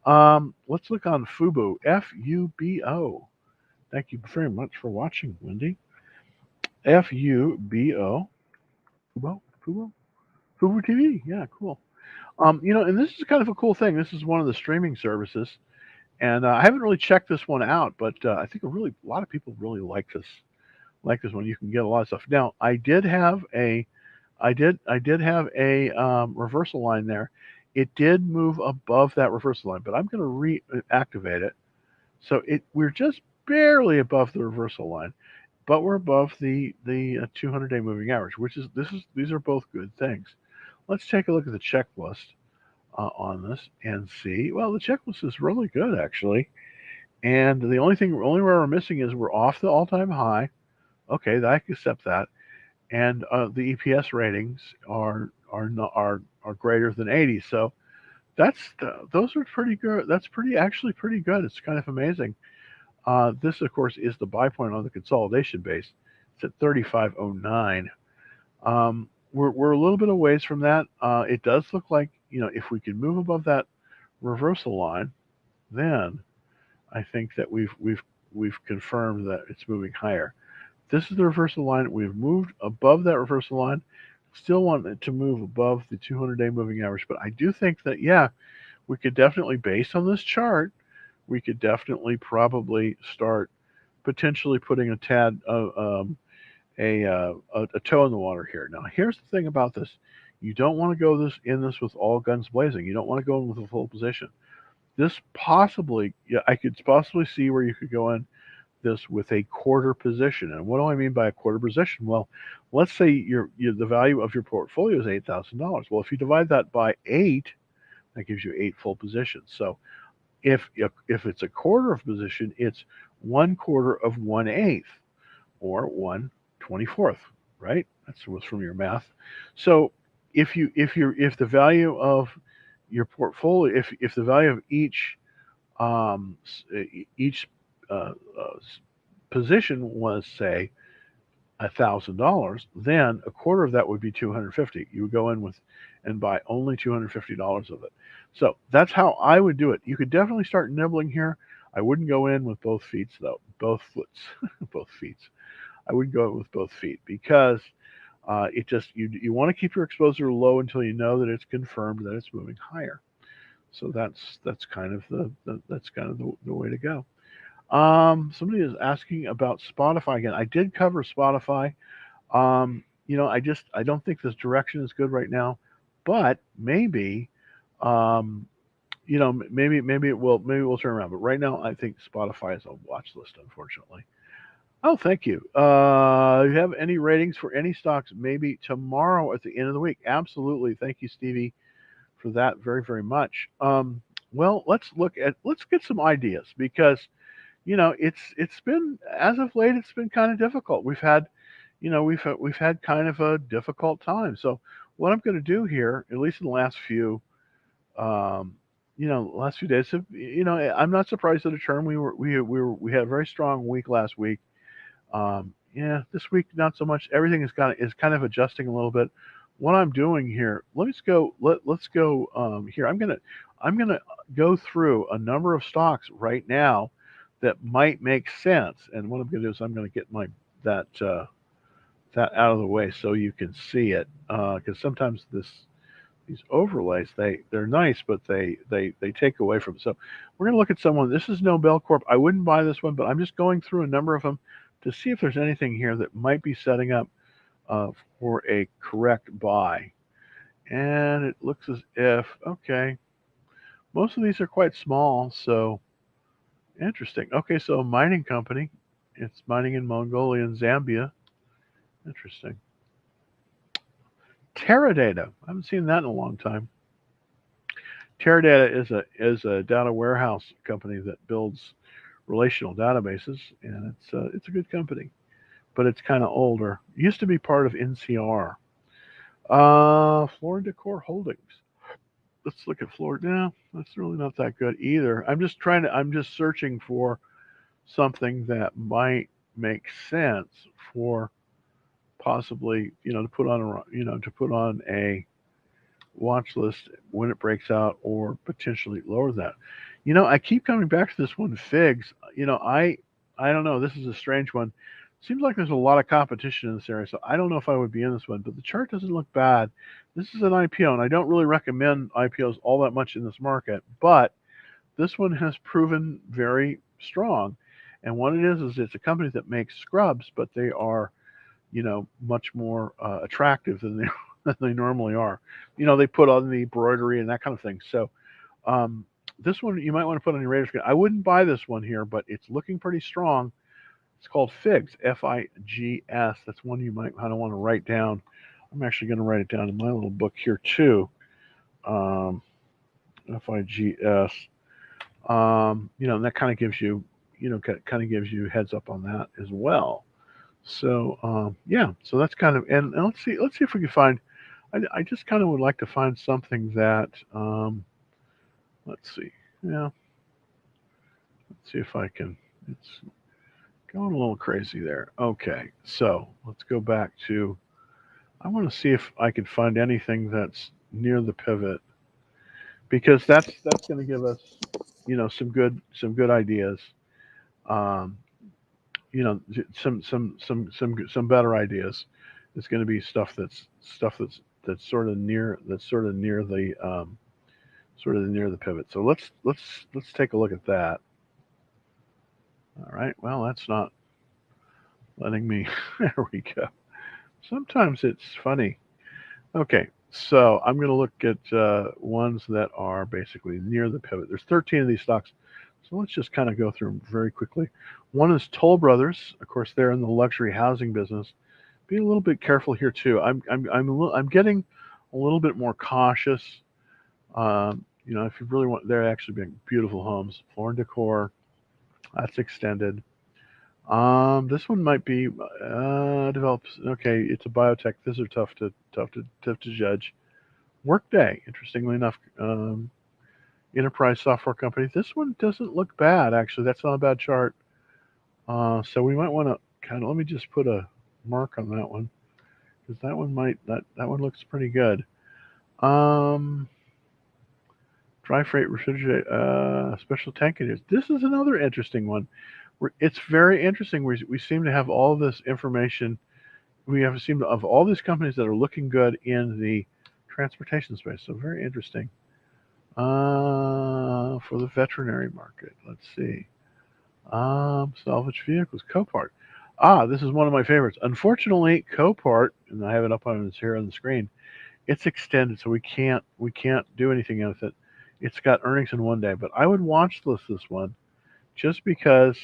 Let's look on Fubo. Fubo. Thank you very much for watching, Wendy. Fubo. Fubo. Fubo. Fubo TV. Yeah, cool. And this is kind of a cool thing. This is one of the streaming services, and I haven't really checked this one out, but I think a lot of people really like this one. You can get a lot of stuff. Now, I did have a reversal line there. It did move above that reversal line, but I'm going to reactivate it. So we're just barely above the reversal line, but we're above the 200-day moving average, which is these are both good things. Let's take a look at the checklist on this and see. Well, the checklist is really good actually, and the only where we're missing is we're off the all-time high. Okay, I can accept that, and the EPS ratings are greater than 80. So those are pretty good. That's actually pretty good. It's kind of amazing. This, of course, is the buy point on the consolidation base. It's at 3509. We're a little bit of ways from that. It does look like if we can move above that reversal line, then I think that we've confirmed that it's moving higher. This is the reversal line. We've moved above that reversal line. Still want it to move above the 200-day moving average, but I do think that we could definitely, based on this chart, we could definitely probably start potentially putting a tad a toe in the water here. Now, here's the thing about this: you don't want to go this with all guns blazing. You don't want to go in with a full position. This possibly, I could possibly see where you could go in this with a quarter position. And what do I mean by a quarter position? Well, let's say the value of your portfolio is $8,000. Well, if you divide that by 8, that gives you 8 full positions. So if it's a quarter of a position, it's 1/4 of 1/8 or 1/24th, right? That's what's from your math. So if the value of your portfolio, if the value of um, each position was, say, $1,000, then a quarter of that would be 250. You would go in with and buy only $250 of it. So that's how I would do it. You could definitely start nibbling here. I wouldn't go in with both feet though, both foots, both feet. I wouldn't go in with both feet because it just you want to keep your exposure low until you know that it's confirmed that it's moving higher. So that's kind of the way to go. Somebody is asking about Spotify again. I did cover Spotify. I don't think this direction is good right now, but maybe, um, maybe we'll turn around. But right now, I think Spotify is a watch list, unfortunately. Oh, thank you. You have any ratings for any stocks? Maybe tomorrow at the end of the week. Absolutely. Thank you, Stevie, for that very, very much. Well, let's get some ideas because it's been as of late it's been kind of difficult. We've had kind of a difficult time. So what I'm going to do here, at least in the last few um, last few days, I'm not surprised at a term. We had a very strong week last week. Yeah, this week not so much. Everything is kind of adjusting a little bit. What I'm doing here, let's go here. I'm gonna go through a number of stocks right now that might make sense. And what I'm gonna do is I'm gonna get my that that out of the way so you can see it. Because sometimes these overlays they're nice, but they take away from it. So we're going to look at someone. This is Nobel Corp. I wouldn't buy this one, but I'm just going through a number of them to see if there's anything here that might be setting up uh, for a correct buy. And it looks as if okay, most of these are quite small, so interesting. Okay, so a mining company. It's mining in Mongolia and Zambia. Interesting. Teradata. I haven't seen that in a long time. Teradata is a data warehouse company that builds relational databases, and it's a good company, but it's kind of older. It used to be part of NCR. Floor and Decor Holdings. Let's look at Floor. No, that's really not that good either. I'm just searching for something that might make sense for possibly to put on a watch list when it breaks out or potentially lower that. I keep coming back to this one, Figs. I don't know. This is a strange one. Seems like there's a lot of competition in this area, so I don't know if I would be in this one. But the chart doesn't look bad. This is an IPO, and I don't really recommend IPOs all that much in this market. But this one has proven very strong. And what it is it's a company that makes scrubs, but they are much more attractive than they than they normally are. They put on the embroidery and that kind of thing. So this one you might want to put on your radar screen. I wouldn't buy this one here, but it's looking pretty strong. It's called Figs, Figs. That's one you might kind of want to write down. I'm actually going to write it down in my little book here too. Um, Figs. And that kind of gives you, kind of gives you heads up on that as well. So yeah, so that's kind of and let's see if we can find. I just kind of would like to find something that let's see, yeah, let's see if I can. It's going a little crazy there. Okay, so let's go back to. I want to see if I can find anything that's near the pivot because that's going to give us some good ideas. Um, some better ideas. It's going to be that's sort of near the near the pivot. So let's take a look at that. All right. Well, that's not letting me. There we go. Sometimes it's funny. Okay. So I'm going to look at ones that are basically near the pivot. There's 13 of these stocks. So let's just kind of go through them very quickly. One is Toll Brothers. Of course, they're in the luxury housing business. Be a little bit careful here too. I'm getting a little bit more cautious. If you really want, they're actually being beautiful homes, floor and decor. That's extended. This one might be develops. Okay, it's a biotech. These are tough to judge. Workday, interestingly enough, enterprise software company. This one doesn't look bad actually. That's not a bad chart. So we might want to kind of let me just put a mark on that one because that one looks pretty good. Um, Dry freight refrigerate special tank engines. This is another interesting one. It's very interesting. We seem to have all this information. We have seem to have all these companies that are looking good in the transportation space. So very interesting. For the veterinary market, let's see. Salvage vehicles, Copart. This is one of my favorites. Unfortunately, Copart, and I have it up on it's here on the screen. It's extended, so we can't do anything with it. It's got earnings in one day, but I would watch this one just because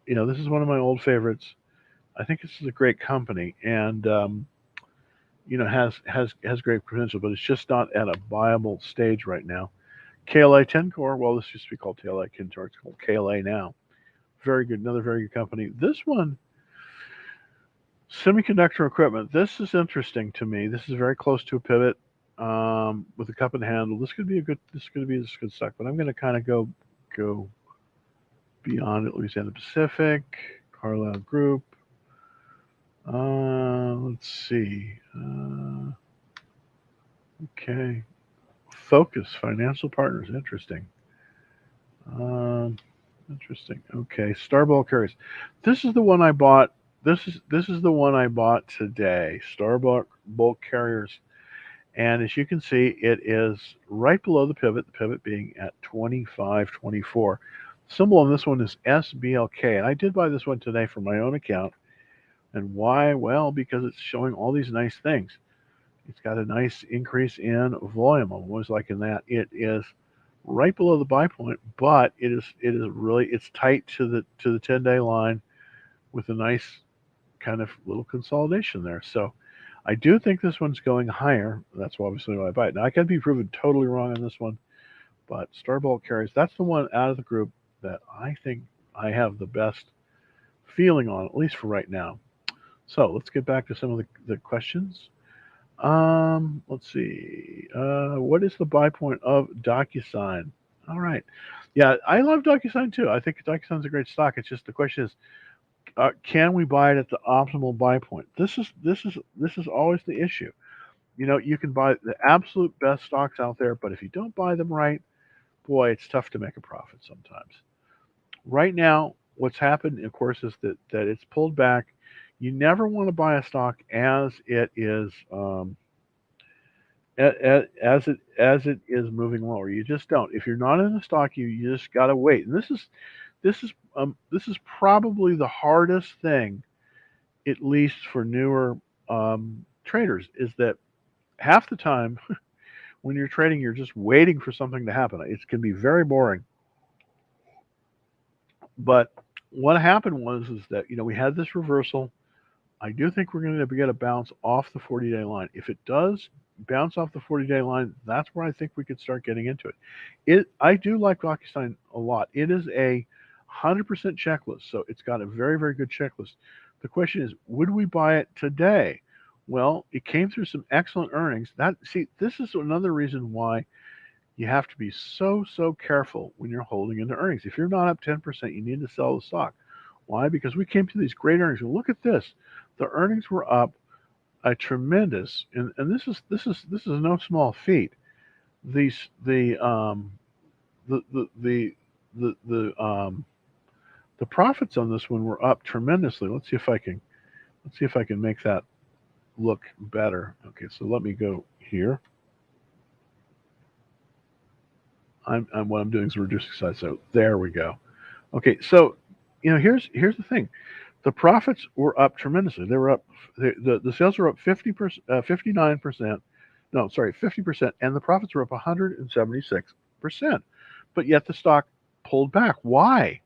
this is one of my old favorites. I think this is a great company, and has great potential, but it's just not at a viable stage right now. KLA 10 Core, well, this used to be called KLA 10 Core, it's called KLA now. Very good, another very good company. This one, semiconductor equipment. This is interesting to me. This is very close to a pivot with a cup and handle. This could be a good. This is going to be this good stock, but I'm going to kind of go beyond it. Louisiana Pacific, Carlisle Group. Let's see. Okay, Focus Financial Partners. Interesting. Um, Interesting. Okay, Starbuck carries. This is the one I bought. This is the one I bought today. Starbuck bulk carriers, and as you can see, it is right below the pivot. The pivot being at 25.24. Symbol on this one is SBLK, and I did buy this one today for my own account. And why? Well, because it's showing all these nice things. It's got a nice increase in volume. I'm always liking that. It is right below the buy point, but it is really it's tight to the 10-day line with a nice kind of little consolidation there. So I do think this one's going higher. That's obviously why I buy it. Now I can be proven totally wrong on this one, but Starbolt carries. That's the one out of the group that I think I have the best feeling on, at least for right now. So let's get back to some of the questions. Let's see. What is the buy point of DocuSign? All right. Yeah, I love DocuSign too. I think DocuSign's a great stock. It's just the question is, can we buy it at the optimal buy point? This is always the issue. You can buy the absolute best stocks out there, but if you don't buy them right, boy, it's tough to make a profit sometimes. Right now, what's happened, of course, is that it's pulled back. You never want to buy a stock as it is as it is moving lower. You just don't. If you're not in the stock, you just got to wait. And this is probably the hardest thing, at least for newer traders, is that half the time when you're trading, you're just waiting for something to happen. It can be very boring. But what happened was is that we had this reversal. I do think we're going to get a bounce off the 40-day line. If it does bounce off the 40-day line, that's where I think we could start getting into it. I do like DocuSign a lot. It is a 100% checklist, so it's got a very, very good checklist. The question is, would we buy it today? Well, it came through some excellent earnings. This is another reason why you have to be so careful when you're holding into earnings. If you're not up 10%, you need to sell the stock. Why? Because we came to these great earnings. And look at this. The earnings were up a tremendous, and this is no small feat. These the profits on this one were up tremendously. Let's see if I can make that look better. Okay, so let me go here. What I'm doing is reducing size. So there we go. Okay, so here's the thing. The profits were up tremendously. They were up. The sales were up 50%, 59%. No, sorry, 50%, and the profits were up 176%. But yet the stock pulled back. Why?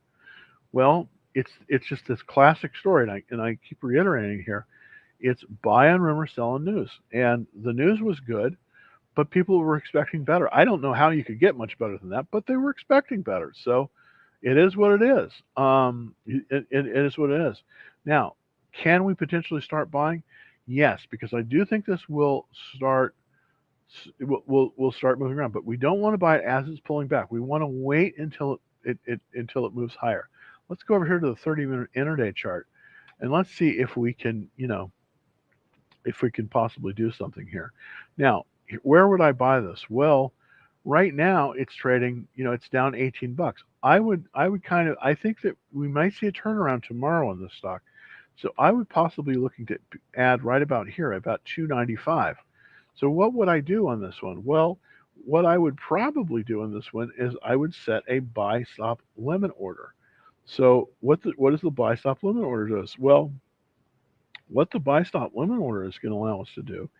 Well, it's just this classic story, and I keep reiterating here. It's buy on rumor, sell on news, and the news was good, but people were expecting better. I don't know how you could get much better than that, but they were expecting better. So it is what it is. It is what it is. Now, can we potentially start buying? Yes, because I do think this will start. Will start moving around, but we don't want to buy it as it's pulling back. We want to wait until it moves higher. Let's go over here to the 30-minute intraday chart, and let's see if we can possibly do something here. Now, where would I buy this? Well, right now it's trading, it's down 18 bucks. I think that we might see a turnaround tomorrow on this stock. So I would possibly looking to add right about here, about 295. So what would I do on this one? Well, what I would probably do in this one is I would set a buy stop limit order. So what does the buy stop limit order does? Well, what the buy stop limit order is going to allow us to do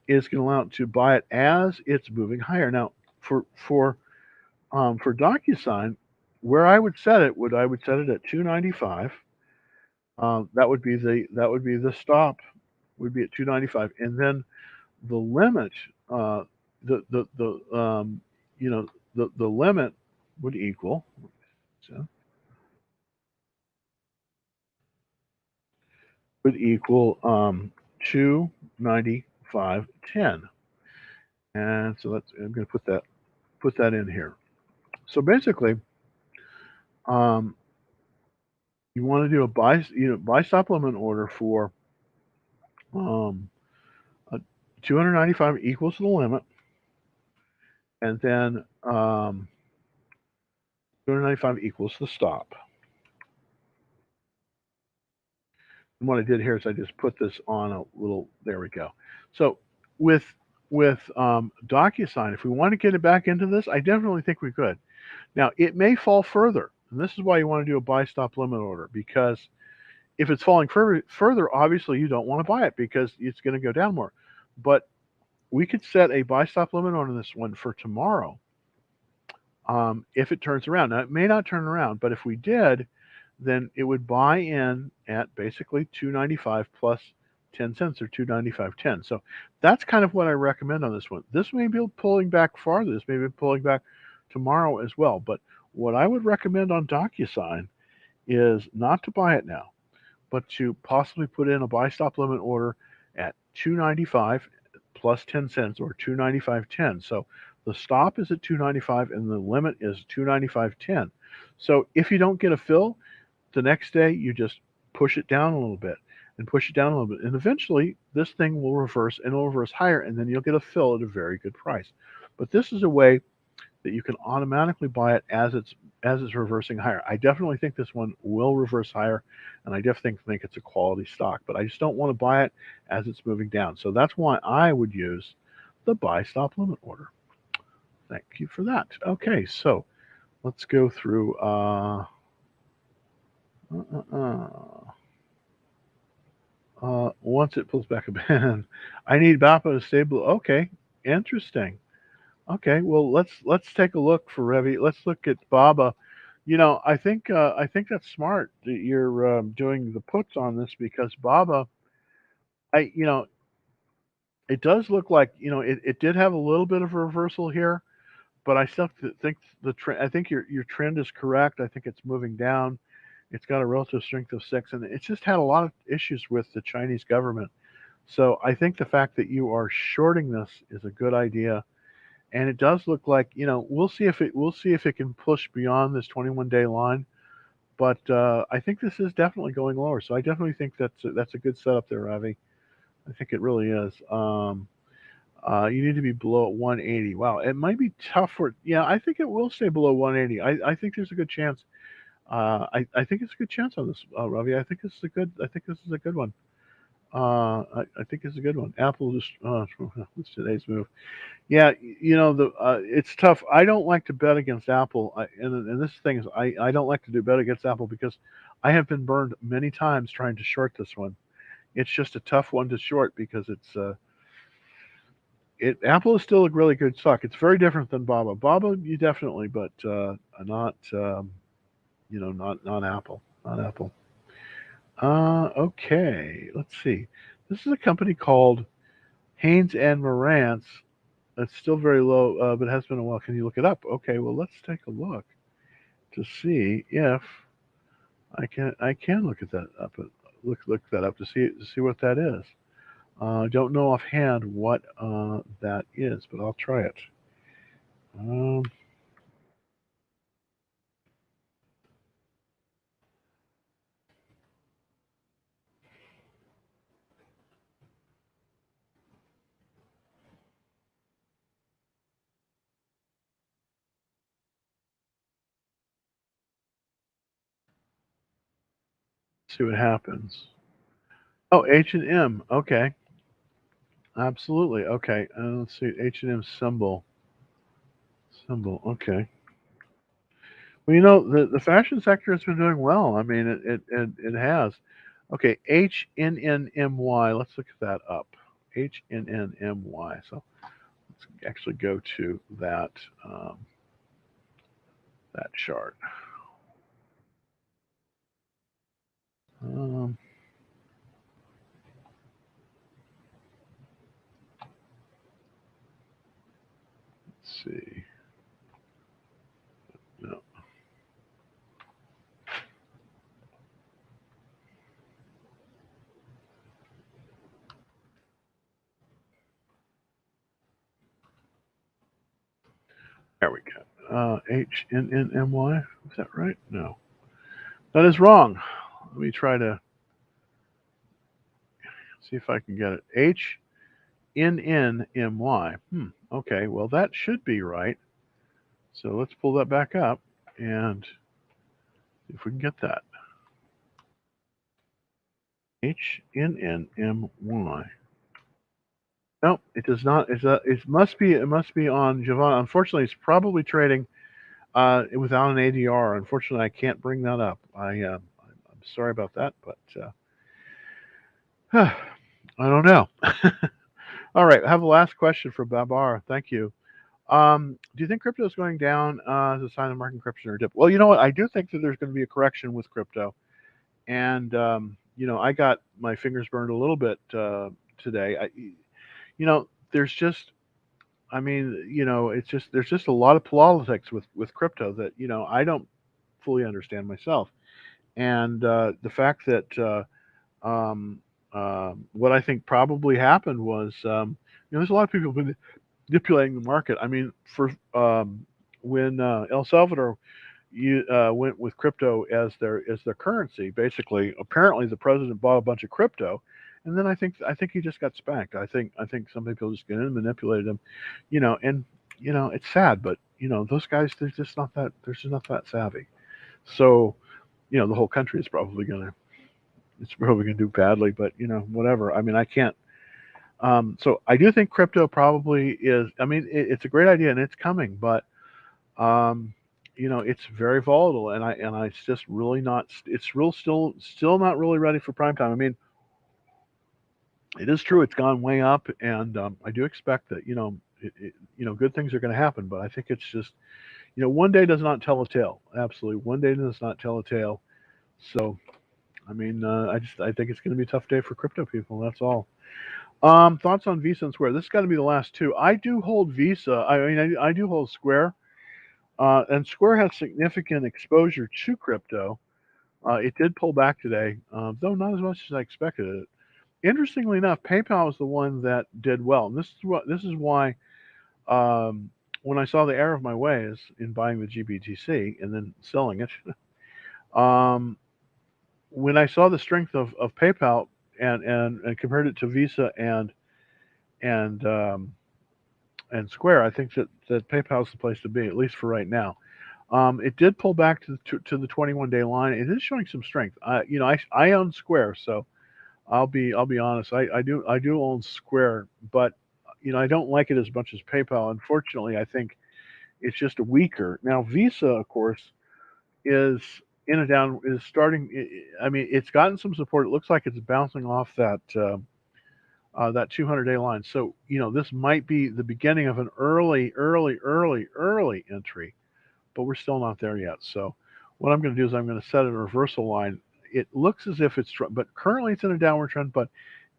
is going to allow it to buy it as it's moving higher. Now, for DocuSign, where I would set it I would set it at 295. That would be the stop would be at 295, and then the limit, uh, the you know the limit would equal so, would equal 295.10, and so let's I'm going to put that in here. So basically, um, you want to do a buy stop limit order for um, a 295 equals the limit, and then 295 equals the stop. And what I did here is I just put this on a little. There we go. So with DocuSign, if we want to get it back into this, I definitely think we could. Now it may fall further, and this is why you want to do a buy stop limit order, because if it's falling further, obviously you don't want to buy it because it's going to go down more. But we could set a buy stop limit on this one for tomorrow. If it turns around, now it may not turn around, but if we did, then it would buy in at basically 295 plus 10 cents, or 295.10. So that's kind of what I recommend on this one. This may be pulling back farther. This may be pulling back tomorrow as well. But what I would recommend on DocuSign is not to buy it now, but to possibly put in a buy stop limit order at 295 plus 10 cents, or 295.10. So the stop is at 295 and the limit is 295.10. So if you don't get a fill, the next day you just push it down a little bit and push it down a little bit. And eventually this thing will reverse, and it'll reverse higher, and then you'll get a fill at a very good price. But this is a way that you can automatically buy it as it's reversing higher. I definitely think this one will reverse higher, and I definitely think it's a quality stock. But I just don't want to buy it as it's moving down. So that's why I would use the buy stop limit order. Thank you for that. Okay, so let's go through. Once it pulls back a bit, I need BAPA to stay below. Okay, interesting. Okay, well let's take a look for Revi. Let's look at Baba. I think that's smart that you're doing the puts on this, because Baba, I you know it does look like it did have a little bit of a reversal here, but I still think the trend. I think your trend is correct. I think it's moving down. It's got a relative strength of 6, and it's just had a lot of issues with the Chinese government. So I think the fact that you are shorting this is a good idea. And it does look like we'll see if it can push beyond this 21-day line. But I think this is definitely going lower. So I definitely think that's a good setup there, Ravi. I think it really is. You need to be below 180. Wow, it might be tough for. Yeah, I think it will stay below 180. I think there's a good chance. I think it's a good chance on this, Ravi. I think this is a good. I think this is a good one. I think it's a good one. Apple just what's today's move? Yeah, it's tough. I don't like to bet against Apple. And this thing is, I don't like to do bet against Apple because I have been burned many times trying to short this one. It's just a tough one to short because Apple is still a really good stock. It's very different than Baba. Baba, you definitely, but not not Apple, not Apple. Okay, let's see. This is a company called Haynes and Marantz. It's still very low, but it has been a while. Can you look it up? Okay, well let's take a look to see if I can look at that up. Look that up to see what that is. I don't know offhand what that is, but I'll try it. Um, see what happens. Oh, H&M. Okay, absolutely. Okay, let's see H&M symbol. Symbol. Okay. Well, the fashion sector has been doing well. I mean, it has. Okay, HNNMY. Let's look at that up. HNNMY. So let's actually go to um, that chart. Um, let's see. No, there we go. HNNMY. Is that right? No, that is wrong. Let me try to see if I can get it. HNNMY. Okay, well, that should be right. So let's pull that back up and see if we can get that. HNNMY. No, it does not. It must be on Javon. Unfortunately, it's probably trading without an ADR. Unfortunately, I can't bring that up. I'm sorry about that, but I don't know. All right, I have a last question for Babar. Thank you. Do you think crypto is going down as a sign of market correction or dip? Well, you know what? I do think that there's going to be a correction with crypto, and I got my fingers burned a little bit today. There's just, I mean, it's just there's just a lot of politics with crypto that I don't fully understand myself, and the fact that what I think probably happened was, there's a lot of people manipulating the market. I mean, for when El Salvador went with crypto as their currency, basically, apparently the president bought a bunch of crypto, and then I think he just got spanked. I think some people just get in and manipulated him, and it's sad, but those guys they're just not that savvy. So the whole country is probably gonna it's probably gonna do badly, but whatever. I mean, I can't so I do think crypto probably is. I mean, it's a great idea and it's coming, but um, it's very volatile, and it's just really not. It's real still not really ready for prime time. I mean, it is true it's gone way up, and I do expect that good things are going to happen. But I think it's just one day does not tell a tale. Absolutely, one day does not tell a tale. So I mean, I think it's going to be a tough day for crypto people. That's all. Thoughts on Visa and Square? This has got to be the last two. I do hold Visa. I mean, I do hold Square, and Square has significant exposure to crypto. It did pull back today, though not as much as I expected it. Interestingly enough, PayPal is the one that did well, and this is why when I saw the error of my ways in buying the GBTC and then selling it, um, when I saw the strength of PayPal and compared it to Visa and um, and Square, I think that PayPal is the place to be, at least for right now. It did pull back to the 21-day line. It is showing some strength. I own Square, so I'll be honest. I do own Square, but I don't like it as much as PayPal. Unfortunately, I think it's just weaker. Now Visa, of course, is in a down is starting. I mean, it's gotten some support. It looks like it's bouncing off that 200-day line. So this might be the beginning of an early entry, but we're still not there yet. So what I'm going to do is I'm going to set a reversal line. It looks as if but currently it's in a downward trend, but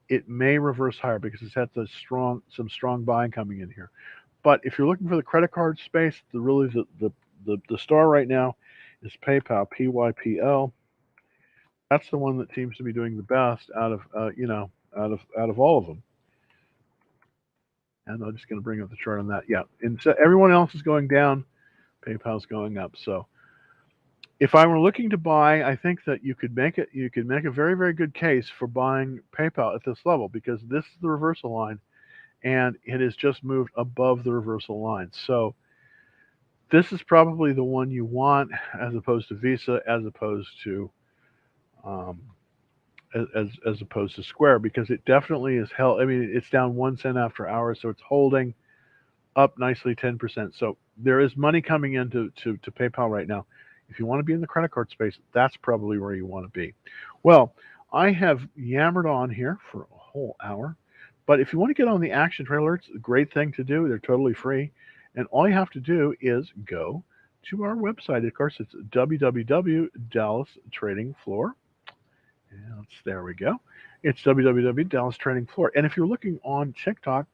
it may reverse higher because it's had some strong buying coming in here. But if you're looking for the credit card space, the star right now is PayPal, PYPL. That's the one that seems to be doing the best out of all of them. And I'm just going to bring up the chart on that. Yeah, and so everyone else is going down. PayPal's going up. So if I were looking to buy, I think that you could make it. You could make a very, very good case for buying PayPal at this level because this is the reversal line, and it has just moved above the reversal line. So this is probably the one you want, as opposed to Visa, as opposed to um, as opposed to Square, because it definitely is held. I mean, it's down 1 cent after hours, so it's holding. up nicely 10%. So there is money coming into to PayPal right now. If you want to be in the credit card space, that's probably where you want to be. Well, I have yammered on here for a whole hour, but if you want to get on the action trailer, it's a great thing to do. They're totally free, and all you have to do is go to our website. Of course, it's www.DallasTradingFloor. And there we go. It's www.DallasTradingFloor. And if you're looking on TikTok,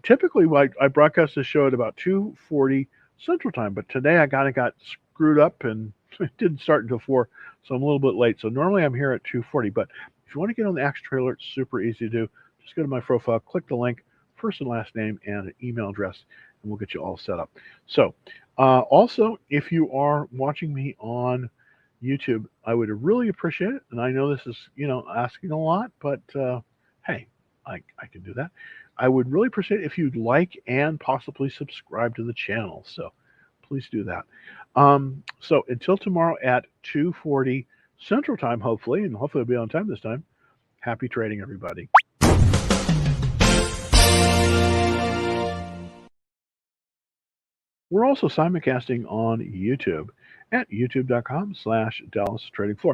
typically I broadcast the show at about 2:40 Central Time, but today I kind of got screwed up and it didn't start until 4, so I'm a little bit late. So normally I'm here at 2:40, but if you want to get on the action trailer, it's super easy to do. Just go to my profile, click the link, first and last name, and an email address, and we'll get you all set up. So also, if you are watching me on YouTube, I would really appreciate it. And I know this is, asking a lot, but hey, I can do that. I would really appreciate it if you'd like and possibly subscribe to the channel. So please do that. So until tomorrow at 2:40 Central Time, hopefully, and hopefully I'll be on time this time. Happy trading, everybody. We're also simulcasting on YouTube at youtube.com/Dallas Trading Floor.